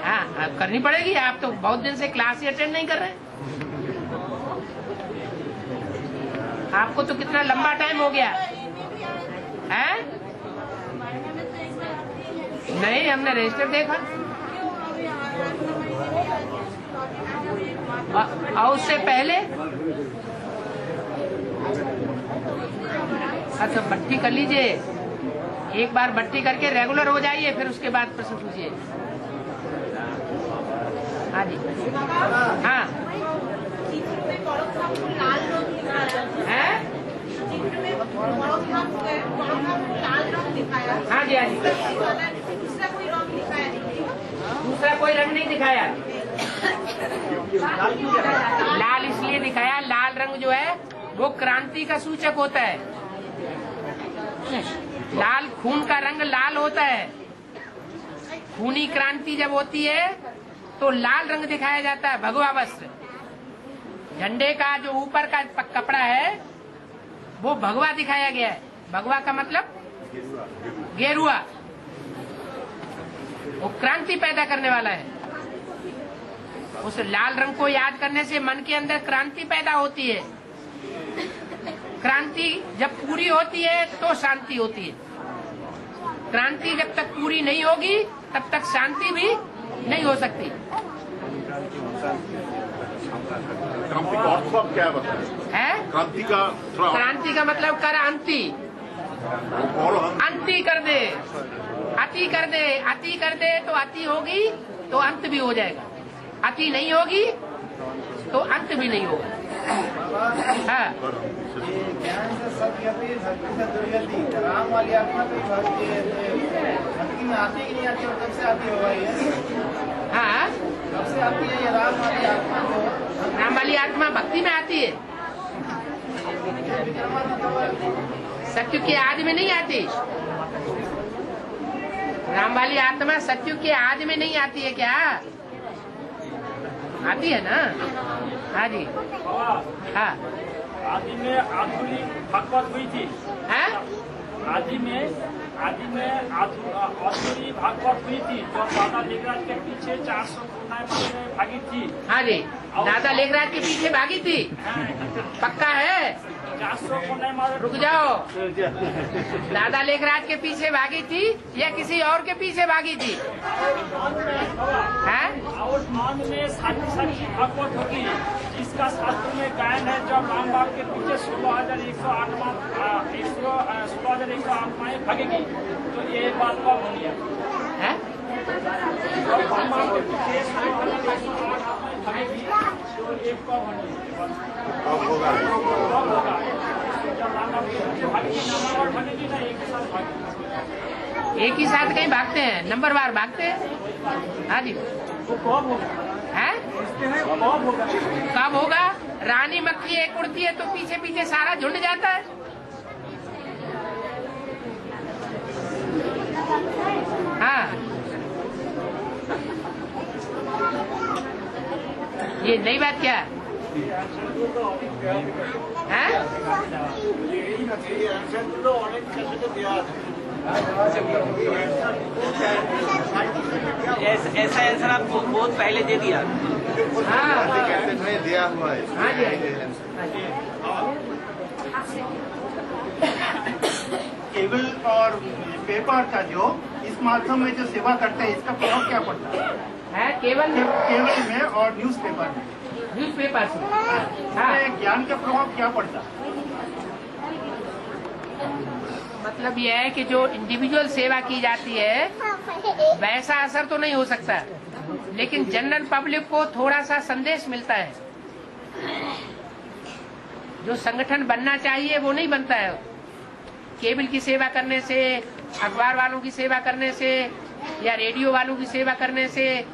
हाँ, आप करनी पड़ेगी, आप तो बहुत दिन से क्लास ही अटेंड नहीं कर रहे। आपको तो कितना लंबा टाइम हो गया है? नहीं, हमने रजिस्टर देखा। और उससे पहले अच्छा भट्टी कर लीजिए, एक बार भट्टी करके रेगुलर हो जाइए, फिर उसके बाद प्रश्न पूछिए। हाँ जी, हाँ है? हाँ जी, हाँ जी, दूसरा कोई रंग नहीं दिखाया। लाल इसलिए दिखाया, लाल रंग जो है वो क्रांति का सूचक होता है। लाल खून का रंग लाल होता है, खूनी क्रांति जब होती है तो लाल रंग दिखाया जाता है। भगवा वस्त्र, झंडे का जो ऊपर का कपड़ा है वो भगवा दिखाया गया है। भगवा का मतलब गेरुआ, वो क्रांति पैदा करने वाला है। उस लाल रंग को याद करने से मन के अंदर क्रांति पैदा होती है। क्रांति जब पूरी होती है तो शांति होती है। क्रांति जब तक पूरी नहीं होगी तब तक शांति भी नहीं हो सकती। क्रांति का अर्थ आप क्या बताएं? है क्रांति का मतलब कर अंति, अंति कर दे, अति कर दे, अति कर दे तो अति होगी तो अंत भी हो जाएगा, अति नहीं होगी तो अंत भी नहीं होगा। हाँ, राम वाली आत्मा तो भक्ति में आती कि नहीं आती, और कब से आती होगा ये? हाँ, कब से आती है ये राम वाली आत्मा? राम वाली आत्मा भक्ति में आती है, सत्युग के आदि में नहीं आती। राम वाली आत्मा सत्युग के आदि में नहीं आती है क्या? आती है ना? हाँ जी, हाँ। आदि में आधुरी भागवत हुई थी। है? आदि में आधुरी भागवत हुई थी, जो दादा लेखराज के पीछे 400 कोनाएं भागी थी। हाँ जी, दादा लेखराज के पीछे भागी थी, पक्का है? 400 कोनाएं मारे। रुक जाओ, दादा लेखराज के पीछे भागी थी या किसी और के पीछे भागी थी? है? और मान में साक्षी भागवत होगी, जिसका शास्त्र में गायन है, जब राम बाप के पीछे 16,108 आत्माएं भागेगी, तो ये बात कब होनी है? राम बाप के पीछे 16,108 आत्माएं भागेगी, तो ये कब होनी है? कब होगा? जब राम बाप के पीछे भागेगी, नंबर भागेगी ना, एक साथ भागेगी? एक ही साथ कहीं भागते हैं, नंबरवार भागते हैं। हाँ जी, वो कब होगा? है? कब होगा? कब होगा? रानी मक्खी एक उड़ती है तो पीछे पीछे सारा झुंड जाता है। हाँ, ये नई बात क्या? ऐसा आंसर आप बहुत पहले दे दिया। कैसेट में दिया हुआ है। केबल और पेपर का जो इस माध्यम में जो सेवा करते हैं, इसका प्रभाव क्या पड़ता है? केवल में और न्यूज़पेपर में ज्ञान का प्रभाव क्या पड़ता है? मतलब यह है कि जो इंडिविजुअल सेवा की जाती है वैसा असर तो नहीं हो सकता, लेकिन जनरल पब्लिक को थोड़ा सा संदेश मिलता है। जो संगठन बनना चाहिए वो नहीं बनता है। केबल की सेवा करने से, अखबार वालों की सेवा करने से या रेडियो वालों की सेवा करने से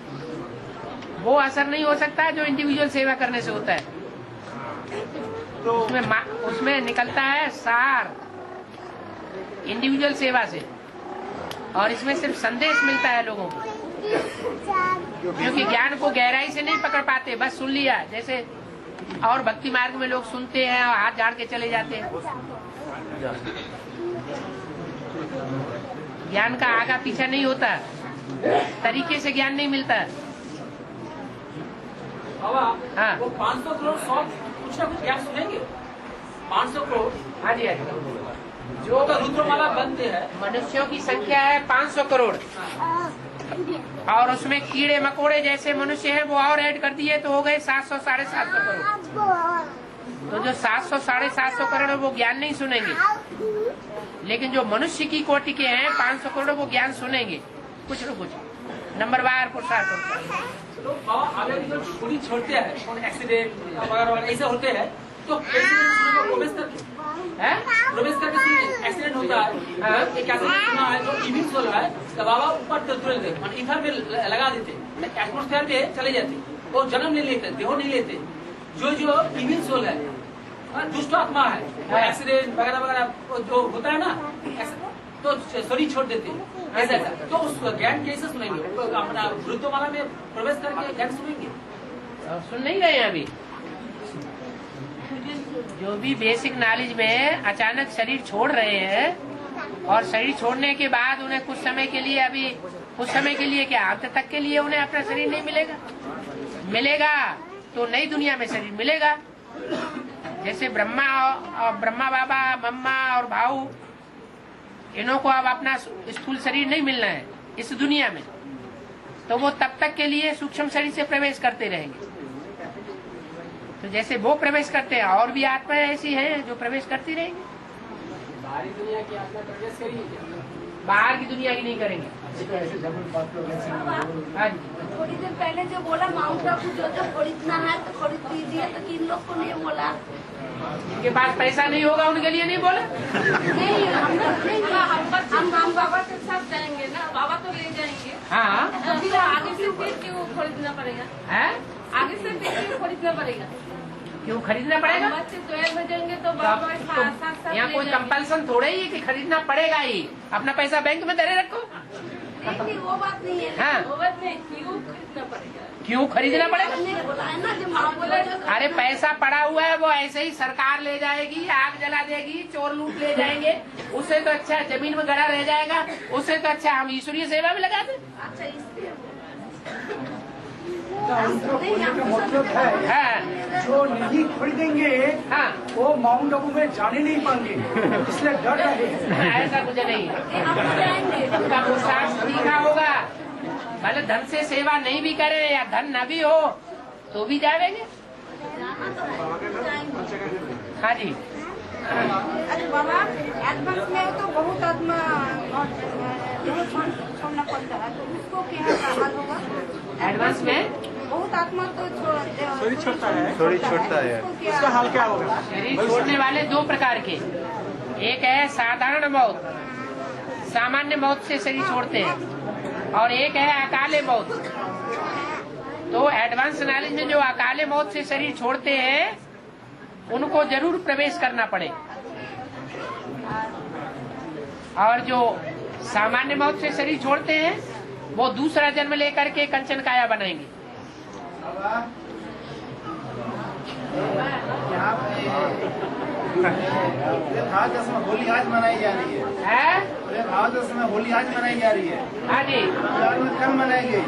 वो असर नहीं हो सकता है जो इंडिविजुअल सेवा करने से होता है। तो उसमें निकलता है सार इंडिविजुअल सेवा से, और इसमें सिर्फ संदेश मिलता है लोगों को, क्योंकि ज्ञान को गहराई से नहीं पकड़ पाते, बस सुन लिया। जैसे और भक्ति मार्ग में लोग सुनते हैं और हाथ झाड़ के चले जाते हैं। ज्ञान का आगा पीछा नहीं होता, तरीके से ज्ञान नहीं मिलता। हाँ, वो 500 करोड़ 100 कुछ ना कुछ ज्ञान सुनेंगे। 500 करोड़ हाँ जी, जो रुद्रमाला बनते हैं, मनुष्यों की संख्या है 500 करोड़, और उसमें कीड़े मकोड़े जैसे मनुष्य हैं वो और ऐड कर दिए तो हो गए 700 साढ़े 700 करोड़। तो जो 700 साढ़े 700 करोड़ वो ज्ञान नहीं सुनेंगे, लेकिन जो मनुष्य की कोटि के हैं 500 करोड़ वो ज्ञान सुनेंगे, कुछ न कुछ नंबरवार पुरुषार्थ होता है। तो अगर जो छुरी छोड़ते हैं, एक्सीडेंट वगैरह ऐसे होते हैं, तो प्रवेश करके एक्सीडेंट होता है। एक एक्सीडेंट सुना है जो इविल सोल है, तो बाबा ऊपर तुरंत ईथर में लगा देते, एटमोस्फेयर में चले जाते, वो जन्म नहीं लेते, देह नहीं लेते। जो इविल सोल है, दुष्ट आत्मा है, एक्सीडेंट वगैरह वगैरह जो होता है ना, तो शरीर छोड़ देते हैं। ऐसा तो उस ज्ञान कैसे सुनेंगे? अपना वृद्धमाला में प्रवेश करके ज्ञान सुनेंगे? सुन नहीं रहे हैं अभी। जो भी बेसिक नॉलेज में अचानक शरीर छोड़ रहे हैं, और शरीर छोड़ने के बाद उन्हें कुछ समय के लिए, अभी कुछ समय के लिए क्या, अंत तक के लिए उन्हें अपना शरीर नहीं मिलेगा तो नई दुनिया में शरीर मिलेगा। जैसे ब्रह्मा बाबा, मम्मा और भाऊ, इन्हों को अब अपना स्थूल शरीर नहीं मिलना है इस दुनिया में, तो वो तब तक के लिए सूक्ष्म शरीर से प्रवेश करते रहेंगे। तो जैसे वो प्रवेश करते हैं, और भी आत्माएं ऐसी हैं जो प्रवेश करती रहेंगी। बाहरी दुनिया की आत्मा प्रवेश करेंगे, बाहर की दुनिया की नहीं करेंगे। थोड़ी देर पहले जो बोला माउंट आबू जो खरीदना है तो खरीद लीजिए, तो किन लोग को नहीं बोला? जिनके पास पैसा नहीं होगा उनके लिए नहीं बोला। नहीं, हम बाबा के साथ जाएंगे ना, बाबा तो ले जाएंगे। हाँ, तो फिर आगे से फिर क्यों खरीदना पड़ेगा? है आगे से फिर क्यों खरीदना पड़ेगा? क्यों खरीदना पड़ेगा? बच्चे स्वयं भेजेंगे तो बाबा साथ यहाँ कोई कंपल्सन थोड़े ही कि खरीदना पड़ेगा ही। अपना पैसा बैंक में धरे रखो। नहीं, वो बात नहीं है। हाँ, वो बात नहीं, क्यों खरीदना पड़ेगा? क्यों खरीदना पड़ेगा? बोला है ना, जो माँ बोला जो अरे पैसा पड़ा हुआ है वो ऐसे ही सरकार ले जाएगी, आग जला देगी, चोर लूट ले जाएंगे। उससे तो अच्छा जमीन में गड़ा रह जाएगा। उससे तो अच्छा हम ईश्वरीय सेवा में लगा दें। अच्छा, इसलिए मतलब है जो नहीं खरीदेंगे वो माउंट आबू में जाने नहीं पाएंगे, इसलिए डर रहे हैं। ऐसा कुछ नहीं, उनका पुरुषार्थ तीखा होगा। भले धन से सेवा नहीं भी करे या धन न भी हो तो भी जाएंगे। हाँ जी। अरे बाबा, एडवांस में तो बहुत आत्मा छोड़ना पड़ता है, तो उसको क्या हाल होगा? एडवांस में बहुत आत्मा तो शरीर छोड़ता है, उसका हाल क्या होगा? शरीर छोड़ने वाले दो प्रकार के, एक है साधारण मौत, सामान्य मौत से शरीर छोड़ते हैं, और एक है अकाले मौत। तो एडवांस नॉलेज में जो अकाले मौत से शरीर छोड़ते हैं उनको जरूर प्रवेश करना पड़े, और जो सामान्य मौत से शरीर छोड़ते हैं वो दूसरा जन्म लेकर के कंचन काया बनाएंगे। भारत में होली आज मनाई जा रही है। भारत में होली आज मनाई जा रही है। हाँ जी। बंगाल में कब मनाई गई?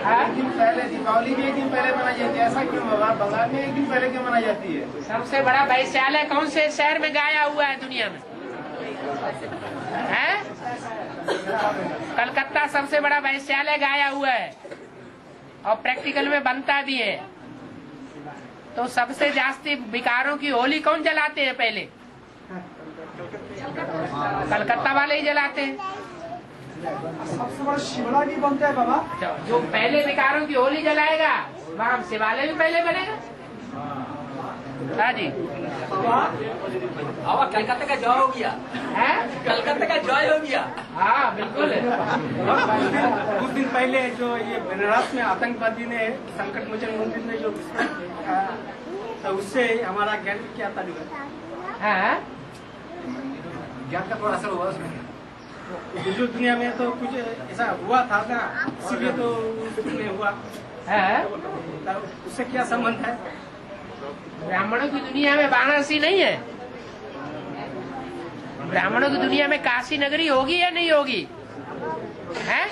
एक दिन पहले, दीपावली भी एक दिन पहले मनाई जाती है। ऐसा क्यों होगा? बंगाल में एक दिन पहले क्यों मनाई जाती है? सबसे बड़ा वैश्यालय कौन से शहर में गाया हुआ है दुनिया में? है कलकत्ता सबसे बड़ा वैश्यालय गाया हुआ है और प्रैक्टिकल में बनता भी है। तो सबसे जास्ती विकारों की होली कौन जलाते हैं? पहले कलकत्ता वाले ही जलाते हैं। सबसे बड़ा शिवला भी बनता है बाबा। जो पहले विकारों की होली जलाएगा वहाँ शिवालय भी पहले बनेगा। हाँ जी। कलकत्ता का जॉय हो गया है, कलकत्ता का जॉय हो गया। हाँ बिल्कुल। कुछ दिन पहले जो ये बनारस में आतंकवादी ने संकट मोचन मंदिर में जो तो उससे हमारा ज्ञान क्या ताल्लुक है? ज्ञान का थोड़ा असर हुआ उसमें। बुजुर्ग दुनिया में तो कुछ ऐसा हुआ था ना, इसीलिए तो उसमें हुआ है। उससे क्या संबंध है? ब्राह्मणों की दुनिया में वाराणसी नहीं है। ब्राह्मणों की दुनिया में काशी नगरी होगी या नहीं होगी? है?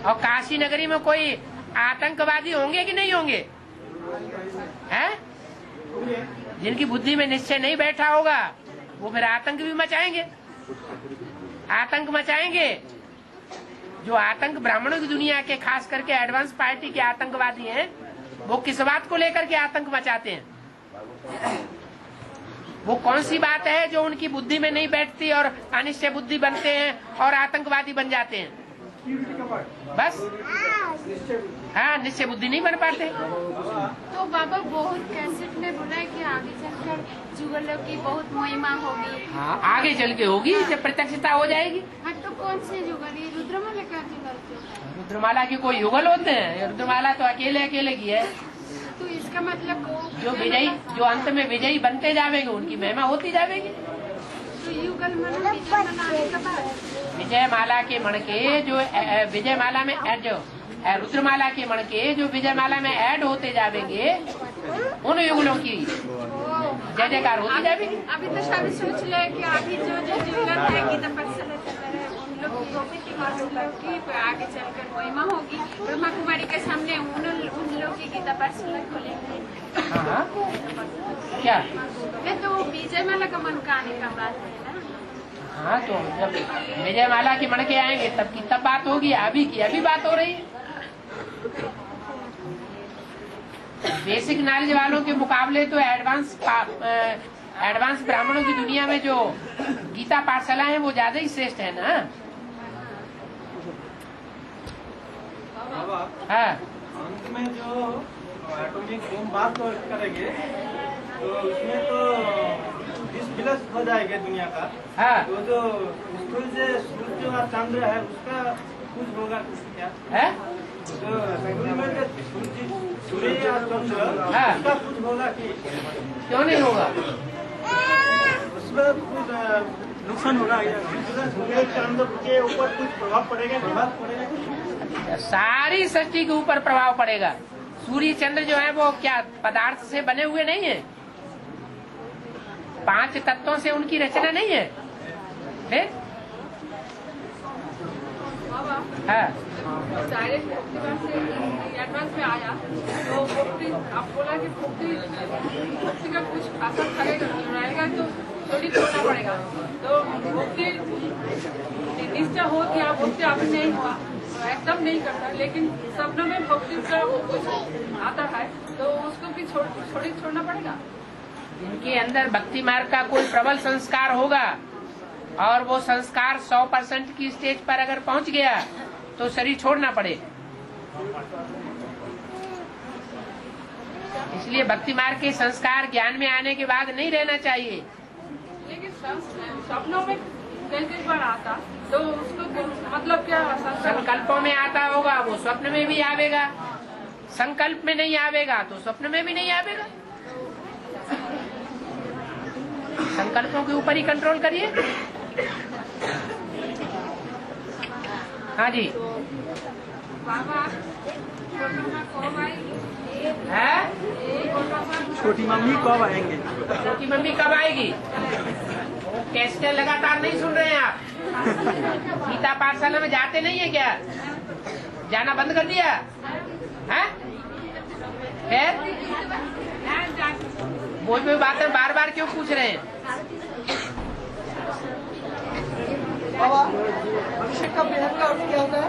और काशी नगरी में कोई आतंकवादी होंगे कि नहीं होंगे? है? जिनकी बुद्धि में निश्चय नहीं बैठा होगा वो फिर आतंक भी मचाएंगे। आतंक मचाएंगे। जो आतंक ब्राह्मणों की दुनिया के खास करके एडवांस पार्टी के आतंकवादी हैं, वो किस बात को लेकर के आतंक मचाते हैं? वो कौन सी बात है जो उनकी बुद्धि में नहीं बैठती और अनिश्चय बुद्धि बनते हैं और आतंकवादी बन जाते हैं? बस हाँ, निश्चय बुद्धि नहीं बन पाते। तो बाबा बहुत कैसेट में बोला है कि आगे चलकर जुगलों की बहुत महिमा होगी। हाँ, आगे चल के होगी जब प्रत्यक्षता हो जाएगी। हाँ, तो कौन से जुगल? ये रुद्रमाला का जुगल? रुद्रमाला के कोई युगल होते हैं? रुद्रमाला तो अकेले अकेले की है। तो इसका मतलब जो विजयी, जो अंत में विजयी बनते जावेंगे उनकी महिमा होती जाएगी। तो युगल माना विजय मनाने के बाद विजय माला के मण के जो विजय माला में जो रुद्रमाला के मण के जो विजय माला में ऐड होते जाएंगे उन युगलों की जय जयकार होती जाएगी। अभी तो सभी सोच ले कि अभी जो जो जुगल है गीता पाठशाला चल रहा है उन लोग की आगे चलकर महिमा होगी। ब्रह्मा कुमारी के सामने उन लोग की गीता पाठशाला खोलेंगे। क्या ये तो विजय माला का मन का आने का बात है ना। हाँ, तो जब विजय माला के मण के आएंगे तब की तब बात होगी। अभी की अभी बात हो रही है। बेसिक नॉलेज वालों के मुकाबले तो एडवांस ब्राह्मणों की दुनिया में जो गीता पाठशाला है वो ज्यादा ही श्रेष्ठ है ना। हाँ, अंत में जो एटॉमिक बम बात करेंगे तो उसमें तो डिस्प्लेस हो जाएगा दुनिया का। हाँ, तो जो स्थूल से सूर्य और चंद्र है उसका कुछ होगा क्या है? जो सूर्य और चंद्र उसका कुछ होगा कि क्यों नहीं होगा? उसमें कुछ नुकसान होगा? सूर्य चंद्र के ऊपर कुछ प्रभाव पड़ेगा? सारी सृष्टि के ऊपर प्रभाव पड़ेगा। सूर्य चंद्र जो है वो क्या पदार्थ से बने हुए नहीं है? 5 तत्वों से उनकी रचना नहीं है? हाँ, डायरेक्ट एडवांस में आया तो आप बोला कि भक्ति का कुछ असर रहेगा तो थोड़ी छोड़ना पड़ेगा। तो भक्ति निष्ठा हो कि आप भक्ति अभी नहीं हुआ एकदम नहीं करता, लेकिन सपनों में भक्ति का कुछ आता है तो उसको भी छोड़ना पड़ेगा। इनके अंदर भक्ति मार्ग का कोई प्रबल संस्कार होगा और वो संस्कार 100% की स्टेज पर अगर पहुंच गया तो शरीर छोड़ना पड़ेगा। इसलिए भक्ति मार्ग के संस्कार ज्ञान में आने के बाद नहीं रहना चाहिए। लेकिन सपनों में कई बार आता तो उसको मतलब क्या? संकल्पों में आता होगा, वो स्वप्न में भी आवेगा। संकल्प में नहीं आवेगा तो स्वप्न में भी नहीं आवेगा। संकल्पों के ऊपर ही कंट्रोल करिए। हाँ जी। बाबा है? छोटी मम्मी कब आएंगे? छोटी मम्मी कब आएगी? कैसे लगातार नहीं सुन रहे हैं आप? गीता पाठशाला में जाते नहीं है क्या? जाना बंद कर दिया है? वो भी बातें बार बार क्यों पूछ रहे हैं? बाबा अभिषेक का बेहद का अर्थ क्या होता है?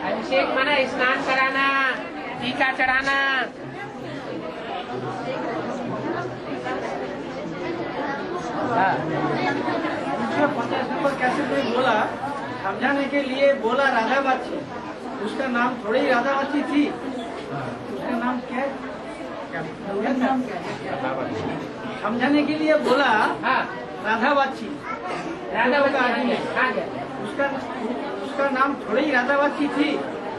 अभिषेक माना स्नान कराना, टीका चढ़ाना। कैसे कोई बोला समझाने के लिए बोला राधा बाची, उसका नाम थोड़ी राधा बाची थी, उसका नाम क्या है? नाम क्या है? समझाने के लिए बोला राधा बाची, राधा बाची उसका नाम थोड़ी राधा बाची थी।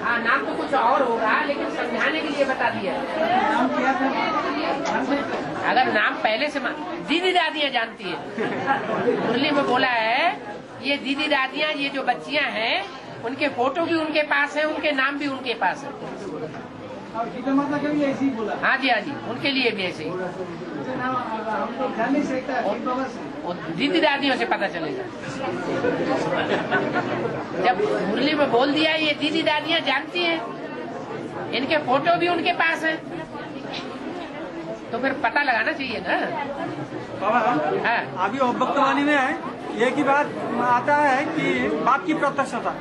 हाँ, नाम तो कुछ और होगा, लेकिन समझाने के लिए बता दिया। नाम क्या था? अगर नाम पहले से दीदी दादियाँ जानती है। मुरली में बोला है ये दीदी दादियाँ, ये जो बच्चियाँ हैं उनके फोटो भी उनके पास है, उनके नाम भी उनके पास है। और गीता माता का भी ऐसे ही बोला? हाँ जी, हाँ जी, उनके लिए भी ऐसे ही। हम तो ध्यान नहीं सकता, दीदी दादियों से पता चलेगा। जब मुरली में बोल दिया ये दीदी दादियाँ जानती हैं, इनके फोटो भी उनके पास है, तो फिर पता लगाना चाहिए ना। बाबा अभी भक्तवाणी में है एक ही बात आता है कि बाप की प्रत्यक्षता,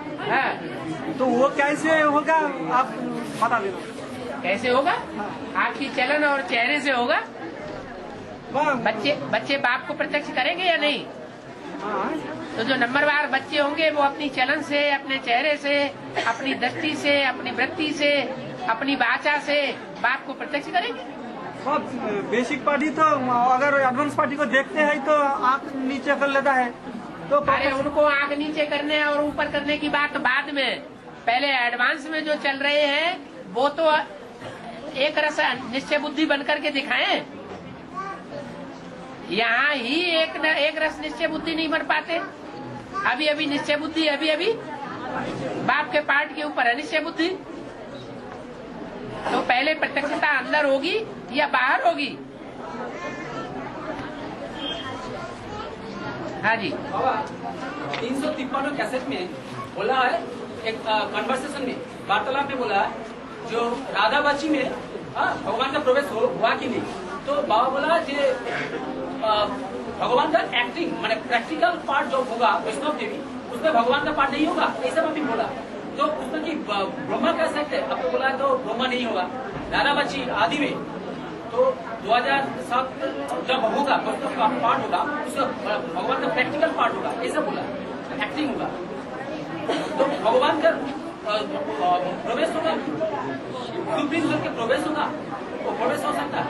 तो वो कैसे होगा आप बता देना। कैसे होगा? आपकी चलन और चेहरे से होगा। बच्चे बाप को प्रत्यक्ष करेंगे या नहीं? तो जो नंबरवार बच्चे होंगे वो अपनी चलन से, अपने चेहरे से, अपनी दृष्टि से, अपनी वृत्ति से, अपनी वाचा से बाप को प्रत्यक्ष करेंगे। बेसिक पार्टी तो अगर एडवांस पार्टी को देखते हैं तो आंख नीचे कर लेता है, तो अरे उनको आंख नीचे करने और ऊपर करने की बात बाद में, पहले एडवांस में जो चल रहे हैं वो तो एक रस निश्चय बुद्धि बनकर के दिखाएं। यहाँ ही एक रस निश्चय बुद्धि नहीं बन पाते। अभी अभी निश्चय बुद्धि, अभी बाप के पार्ट के ऊपर है निश्चय बुद्धि। तो पहले प्रत्यक्षता अंदर होगी या बाहर होगी? हाँ जी। 353 कैसेट में बोला है, एक कन्वर्सेशन में, वार्तालाप में बोला है, जो राधा बाची में भगवान का प्रवेश हुआ कि नहीं, तो बाबा बोला कि भगवान का एक्टिंग माने प्रैक्टिकल पार्ट जो होगा वैष्णव देवी, उसमें भगवान का पार्ट नहीं होगा, ऐसा अभी बोला। तो उसमें कि ब्रह्मा कह सकते हैं, अब तो बोला तो ब्रह्मा नहीं होगा। राधा बाची आदि में तो 2007 जब होगा तो उसका पार्ट होगा, उसका भगवान का प्रैक्टिकल पार्ट होगा, ऐसा बोला, एक्टिंग होगा। तो भगवान का प्रवेश होगा, सुप्रीम कोर्ट के प्रवेश होगा, वो प्रवेश हो सकता है।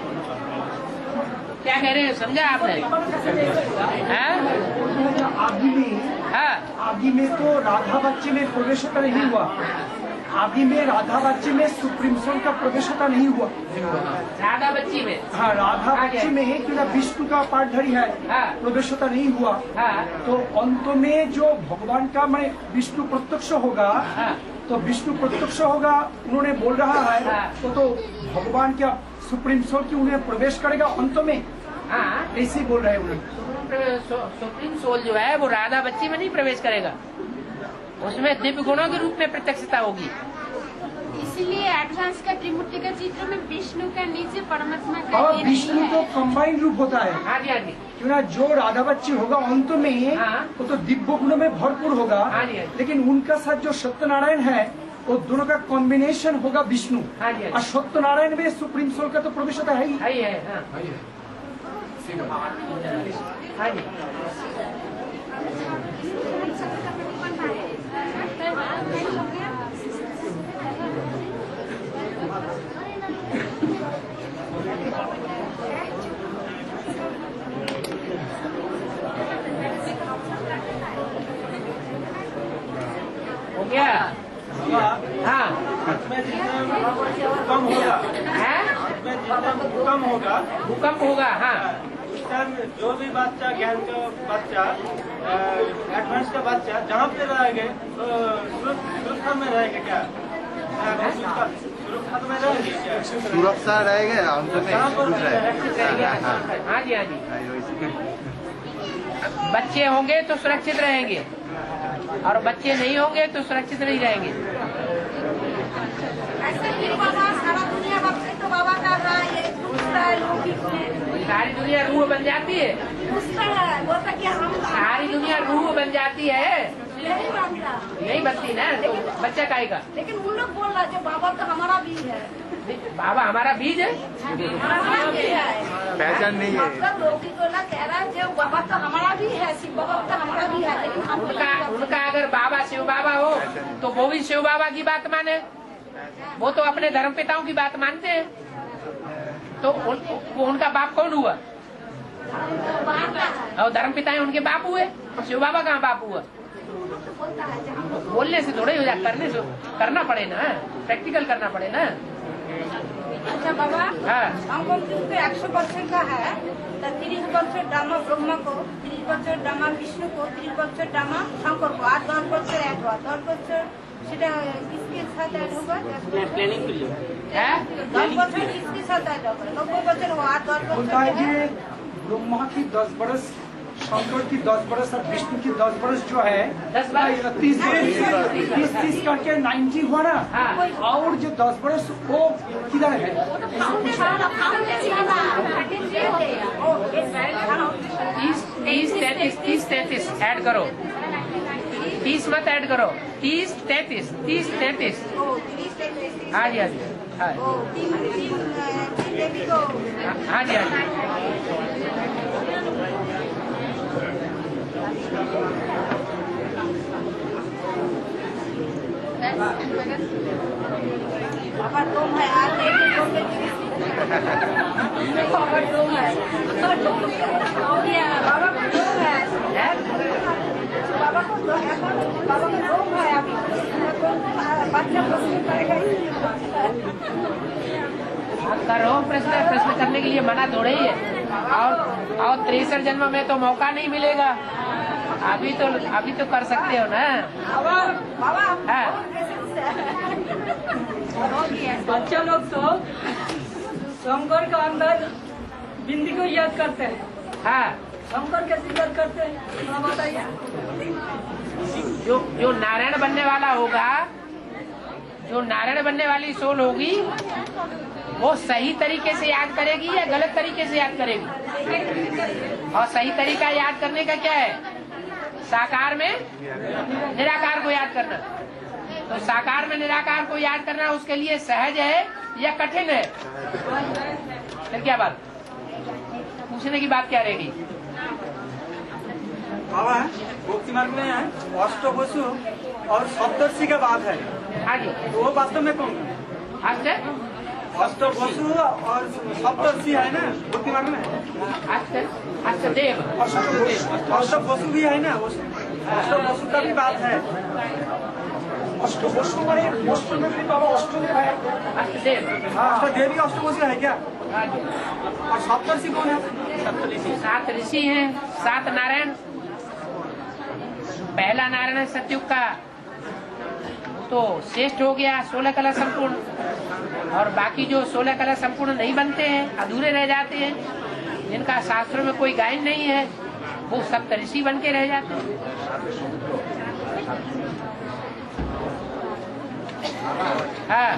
क्या कह रहे हैं, समझा आपने? आदि में तो राधा बच्चे में प्रवेश होता नहीं हुआ, आदि में राधा बच्चे में सुप्रीम सोल का प्रवेश होता नहीं हुआ। राधा बच्ची में? हाँ, राधा बच्ची में है कि विष्णु का पाठधारी है, प्रवेश होता नहीं हुआ। तो अंत में जो भगवान का मैं विष्णु प्रत्यक्ष होगा, तो विष्णु प्रत्यक्ष होगा उन्होंने बोल रहा है, तो भगवान क्या सुप्रीम सोल की उन्हें प्रवेश करेगा अंत में। हाँ, ऐसे बोल रहे हैं। सुप्रीम सोल जो है वो राधा बच्ची में नहीं प्रवेश करेगा, उसमें दिव्य गुणों के रूप में प्रत्यक्षता होगी। इसलिए एडवांस का त्रिमूर्ति का चित्र में विष्णु का नीचे परमात्मा का और विष्णु तो कंबाइंड रूप होता है। हाँ जी, हाँ जी। क्यों ना जो राधा बच्ची होगा अंत में वो तो दिव्य गुणों में भरपूर होगा, लेकिन उनका साथ जो सत्यनारायण है वो दोनों का कॉम्बिनेशन होगा विष्णु। और सत्यनारायण में सुप्रीम सोल का तो प्रवेश होता है ही। हाँ जी। हो गया? हाँ, भूकंप होगा, भूकंप होगा, भूकंप होगा। हाँ, उस टाइम जो भी बच्चा, ज्ञान का बच्चा, एडवांस का बच्चा जहाँ पे रहेंगे तो सुरक्षा में रहेगा क्या? सुरक्षा सुरक्षा रहेगा अंत में कुछ रहेगा। हाँ जी, हाँ जी। बच्चे होंगे तो सुरक्षित रहेंगे और बच्चे नहीं होंगे तो सुरक्षित नहीं रहेंगे। ऐसे ही बाबा सारा दुनिया बच्चे तो बाबा का है, ये पूछता है लोग ही सारी दुनिया रूह बन जाती है, पूछता है वो तो क्या हम सारी दुनिया रूह बन जाती है, नहीं मानता, नहीं बनती ना, तो बच्चा काहेगा। लेकिन वो लोग बोल रहा जो बाबा तो हमारा बीज है, बाबा हमारा बीज है, हमारा बीज है, पहचान नहीं है। मतलब लोग ही तो ना कह रहा है जो बाबा तो हमारा भी है, शिव बाबा तो हमारा भी है, लेकिन हम उनका अगर बाबा शिव बाबा हो तो वो भी शिव बाबा की बात माने, वो तो अपने धर्म पिताओं की बात मानते हैं, तो वो उनका बाप कौन हुआ? और धर्म पिता उनके बाप हुए, शिव बाबा कहाँ बाप हुआ? बोलने से थोड़े हो जाए, करने से करना पड़े ना, प्रैक्टिकल करना पड़े ना। अच्छा बाबा, हाँ। हमको 100% का है, तो 30% डामा ब्रह्मा को, 30% डामा विष्णु को, 30% डामा शंकर को, और 10% ऐड हुआ, 10% সেটা किसके साथ ऐड होगा? प्लानिंग के लिए 10% किसके साथ ऐड होगा? 90% हुआ, 10% ब्रह्मा की 10 बरस, शंकर की 10 बरस और विष्णु की 10 बरस जो है 30 करके 90 हुआ ना, और जो 10 बरस वो किधर है? 30-33 ऐड करो, 30 मत ऐड करो, 30-33 30-33। हाँ जी, हाँ जी, हाँ जी, हाँ जी। बाबा तुम है आज बाबा तुम है, बाबा को दो है, बाबा को दो है, बाबा को दो है, अभी बच्चा प्रश्न करेगा करो प्रश्न करने के लिए मना थोड़े ही है, और 63 जन्म में तो मौका नहीं मिलेगा, अभी तो कर सकते हो ना बाबा। हाँ। बच्चे लोग तो शंकर का अंदर बिंदी को याद करते हैं। हाँ, शंकर कैसे याद करते हैं थोड़ा बताइए। जो नारायण बनने वाला होगा, जो नारायण बनने वाली सोल होगी, वो सही तरीके से याद करेगी या गलत तरीके से याद करेगी? और सही तरीका याद करने का क्या है? साकार में निराकार को याद करना। तो साकार में निराकार को याद करना उसके लिए सहज है या कठिन है? फिर क्या बात पूछने की बात क्या रहेगी? बाबा भक्ति मार्ग में है अष्टवसु और सप्तर्षि का बात है। हाँ जी, तो वो वास्तव में कौन है? अष्टवसु और सप्तर्षि है ना भक्ति मार्ग में? अष्टदेव, अष्टवसु भी है ना, अष्टवसु का भी बात है। अष्टवसु में अष्टदेव बाबा अष्टदेव है, अष्टदेव, अष्टदेव का अष्टवसु है क्या? और सप्तर्षि कौन है? 7 ऋषि हैं, 7 नारायण। पहला नारायण है सतयुग का, तो श्रेष्ठ हो गया 16 कला संपूर्ण, और बाकी जो 16 कला संपूर्ण नहीं बनते हैं, अधूरे रह जाते हैं, जिनका शास्त्रों में कोई गायन नहीं है, वो सप्तऋषि बन के रह जाते हैं। हाँ,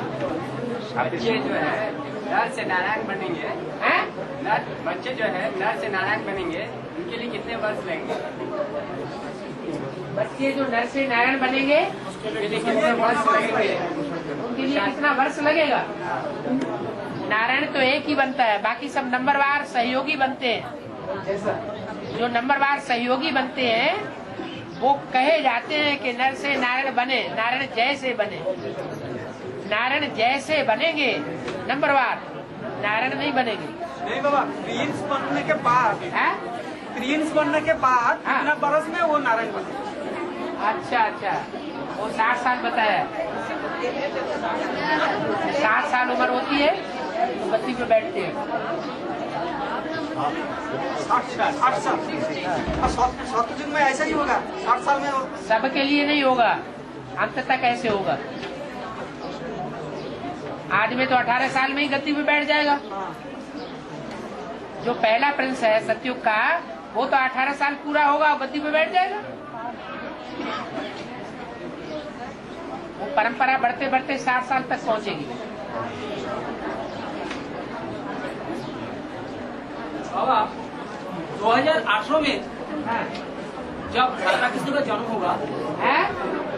बच्चे जो है नर से नारायण बनेंगे, बच्चे जो है नर से नारायण बनेंगे, उनके लिए कितने वर्ष लगेंगे? बच्चे जो नर से नारायण बनेंगे उसके लिए कितने वर्ष लगेंगे? उनके लिए कितना वर्ष लगेगा? नारायण तो एक ही बनता है, बाकी सब नंबरवार सहयोगी बनते हैं। जो नंबरवार सहयोगी बनते हैं वो कहे जाते हैं कि नर से नारायण बने, नारायण जैसे बने। नारायण जैसे बनेंगे नंबरवार, नारायण नहीं बनेंगे। नहीं बाबा, प्रिंस बनने के बाद, प्रिंस बनने के बाद कितना बरस में वो नारायण बने? अच्छा, वो 60 साल बताया, 60 साल उम्र होती है तो बत्ती पे बैठते हैं। 60 साल, सतयुग में ऐसा ही होगा? 60 साल में सबके लिए नहीं होगा, अंत तक ऐसे होगा। आज में तो 18 साल में ही गद्दी पे बैठ जाएगा। जो पहला प्रिंस है सतयुग का, वो तो 18 साल पूरा होगा और गद्दी पे बैठ जाएगा। वो परंपरा बढ़ते बढ़ते 60 साल तक पहुंचेगी। बाबा 2018 में जब राधा कृष्ण का जन्म होगा,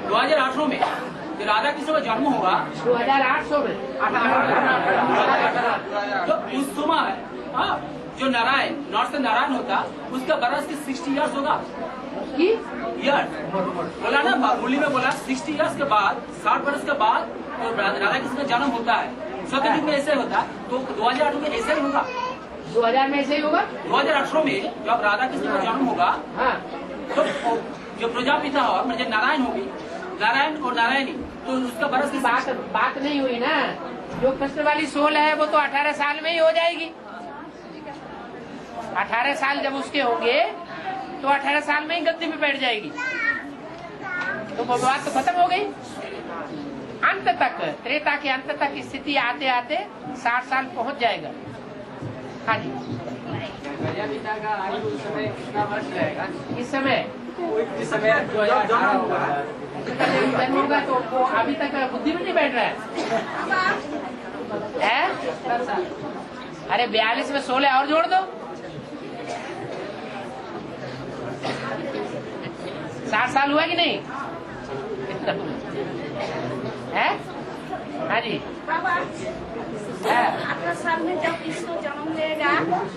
2018 में जब राधा कृष्ण का जन्म होगा, 2008 में तो उस समय जो नारायण नॉर्थ से नारायण होता, उसका बरस की 60 इयर्स होगा। बोला ना मुरली में बोला 60 इयर्स के बाद, 60 वर्ष के बाद राधा कृष्ण का जन्म होता है। सत्ययुग में ऐसे होता, तो 2008 में ऐसे ही होगा। 2000 में ऐसे ही होगा। 2018 में जब राधा कृष्ण का जन्म होगा, तो जो प्रजापिता और मुझे नारायण होगी, नारायण और नारायणी, तो उसका बरस की बात नहीं हुई ना। जो कृष्ण वाली सोल है वो तो 18 साल में ही हो जाएगी। 18 साल जब उसके होंगे तो 18 साल में ही गद्दी पे बैठ जाएगी। तो वो बात तो खत्म हो गई। अंत तक, त्रेता के अंत तक स्थिति आते आते 60 साल पहुंच जाएगा। हाँ जी। प्रजापिता का आयु उस समय कितना वर्ष रहेगा? इस समय जन्म होगा तो वो अभी तक बुद्धि में नहीं बैठ रहा है? अरे 42 में 16 और जोड़ दो, 60 साल हुआ कि नहीं? है? हाँ जी। 18 साल में जब कृष्ण जन्म लेगा,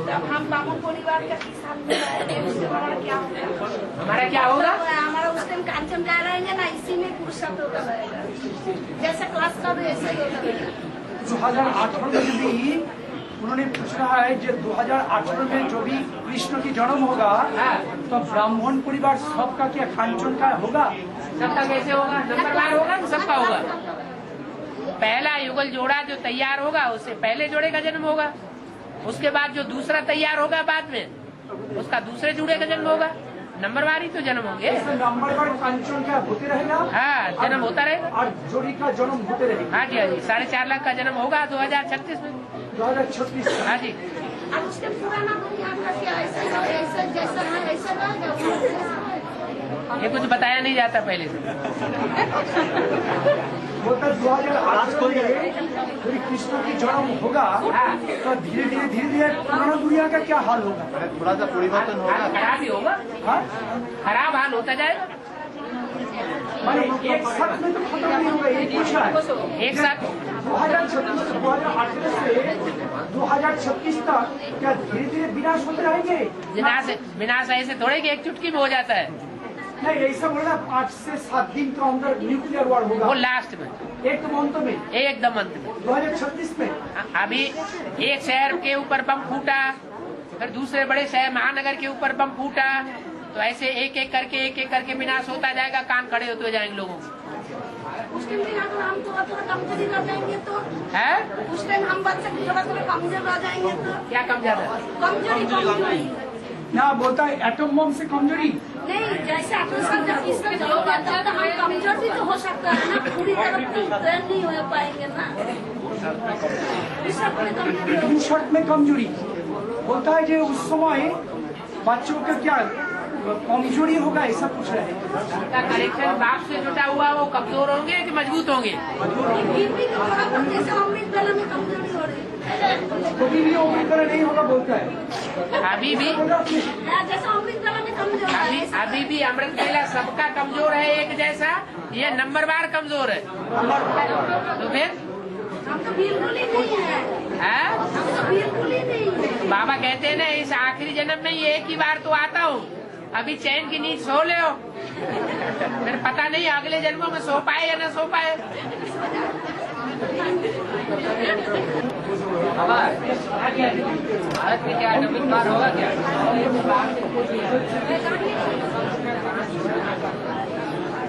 तब हम ब्राह्मण परिवार का किसान में क्या होगा? हमारा क्या होगा? हमारा उस दिन कांचन जा रहेंगे ना, इसी में पुरुषत्व होता रहेगा। जैसे क्लास का ऐसे ही होता रहेगा। 2018 में भी उन्होंने पूछा है जो 2018 में जो भी कृष्ण की जन्म होगा, तो ब्राह्मण परिवार सबका क्या कांचन का होगा? सबका कैसे होगा? नंबरवार होगा, सबका होगा। पहला युगल जोड़ा जो तैयार होगा, उससे पहले जोड़े का जन्म होगा। उसके बाद जो दूसरा तैयार होगा बाद में, उसका दूसरे जोड़े का जन्म होगा। नंबरवार ही तो जन्म होंगे। नंबरवार कांचन क्या होते रहेगा? हाँ, जन्म होता रहेगा और जोड़ी का जन्म होते रहेगा। हाँ जी, हाँ जी। 4.5 लाख का जन्म होगा 2036 में। 2036। हाँ जी। और उसके पुराना दुनिया का क्या ऐसा जैसा है ऐसा रहेगा? ये कुछ बताया नहीं जाता पहले से। वो तो 2008 में कृष्ण की जन्म होगा, तो धीरे धीरे पुराना दुनिया का क्या हाल होगा? थोड़ा सा परिवर्तन होगा। खराब ही होगा। खराब हाल होता जाएगा। एक साथ में तो खत्म नहीं होगा। एक पूछा है, एक साथ 2018 से 2036 तक क्या धीरे धीरे विनाश होते रहेंगे? विनाश ऐसे थोड़े कि एक चुटकी में हो जाता है। नहीं, ऐसा बोला 5 से 7 दिन के अंदर न्यूक्लियर वॉर होगा। वो लास्ट में, एकदम अंत में, 2036 में। अभी एक शहर के ऊपर बम फूटा, फिर दूसरे बड़े शहर महानगर के ऊपर बम फूटा, तो ऐसे एक एक करके विनाश होता जाएगा। कान खड़े होते जाएंगे लोगों को। उस टाइम हम थोड़ा कमजोरी रह जाएंगे तो है? उस टाइम हम बच्चे थोड़ा कमजोर रह जाएंगे तो क्या कमजोर है? कमजोरी ना बोलता है एटम बम से कमजोरी नहीं। जैसे 18 साल जब इसका जन्म होगा तब तो हम कमजोर भी तो हो सकता है ना, पूरी तरह ट्रेन नहीं हो पाएंगे ना। शर्ट में कमजोरी बोलता है जो उस समय बच्चों का क्या कमजोरी होगा, ऐसा पूछ रहे हैं। कनेक्शन बाप से जुटा हुआ वो कमजोर होंगे कि मजबूत होंगे? कभी भी अमृत वाला नहीं होगा बोलता है। अभी भी अमृत वेला सबका कमजोर है एक जैसा, ये नंबरवार कमजोर है। तो फिर हम तो बिल्कुल ही नहीं है। बिल्कुल ही नहीं। बाबा कहते हैं ना, इस आखिरी जन्म में ये एक ही बार तो आता हूँ, अभी चैन की नींद सो ले, फिर पता नहीं अगले जन्मों में सो पाए या न सो पाए। भारत में क्या नवीनवार होगा क्या?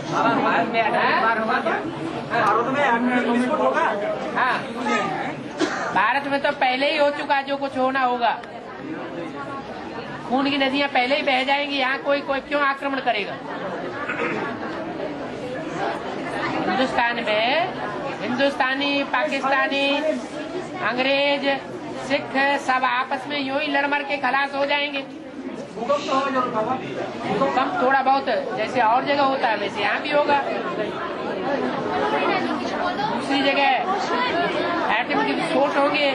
भारत में नवीनवार होगा क्या? भारत में होगा। हाँ, भारत में तो पहले ही हो चुका जो कुछ होना होगा। खून की नदियां पहले ही बह जाएंगी। यहाँ कोई क्यों आक्रमण करेगा? हिंदुस्तान में हिंदुस्तानी, पाकिस्तानी, अंग्रेज, सिख सब आपस में यूं ही लड़ मर के खलास हो जाएंगे। भूकंप थोड़ा बहुत जैसे और जगह होता है वैसे यहाँ भी होगा। दूसरी जगह एटम के विस्फोट होंगे।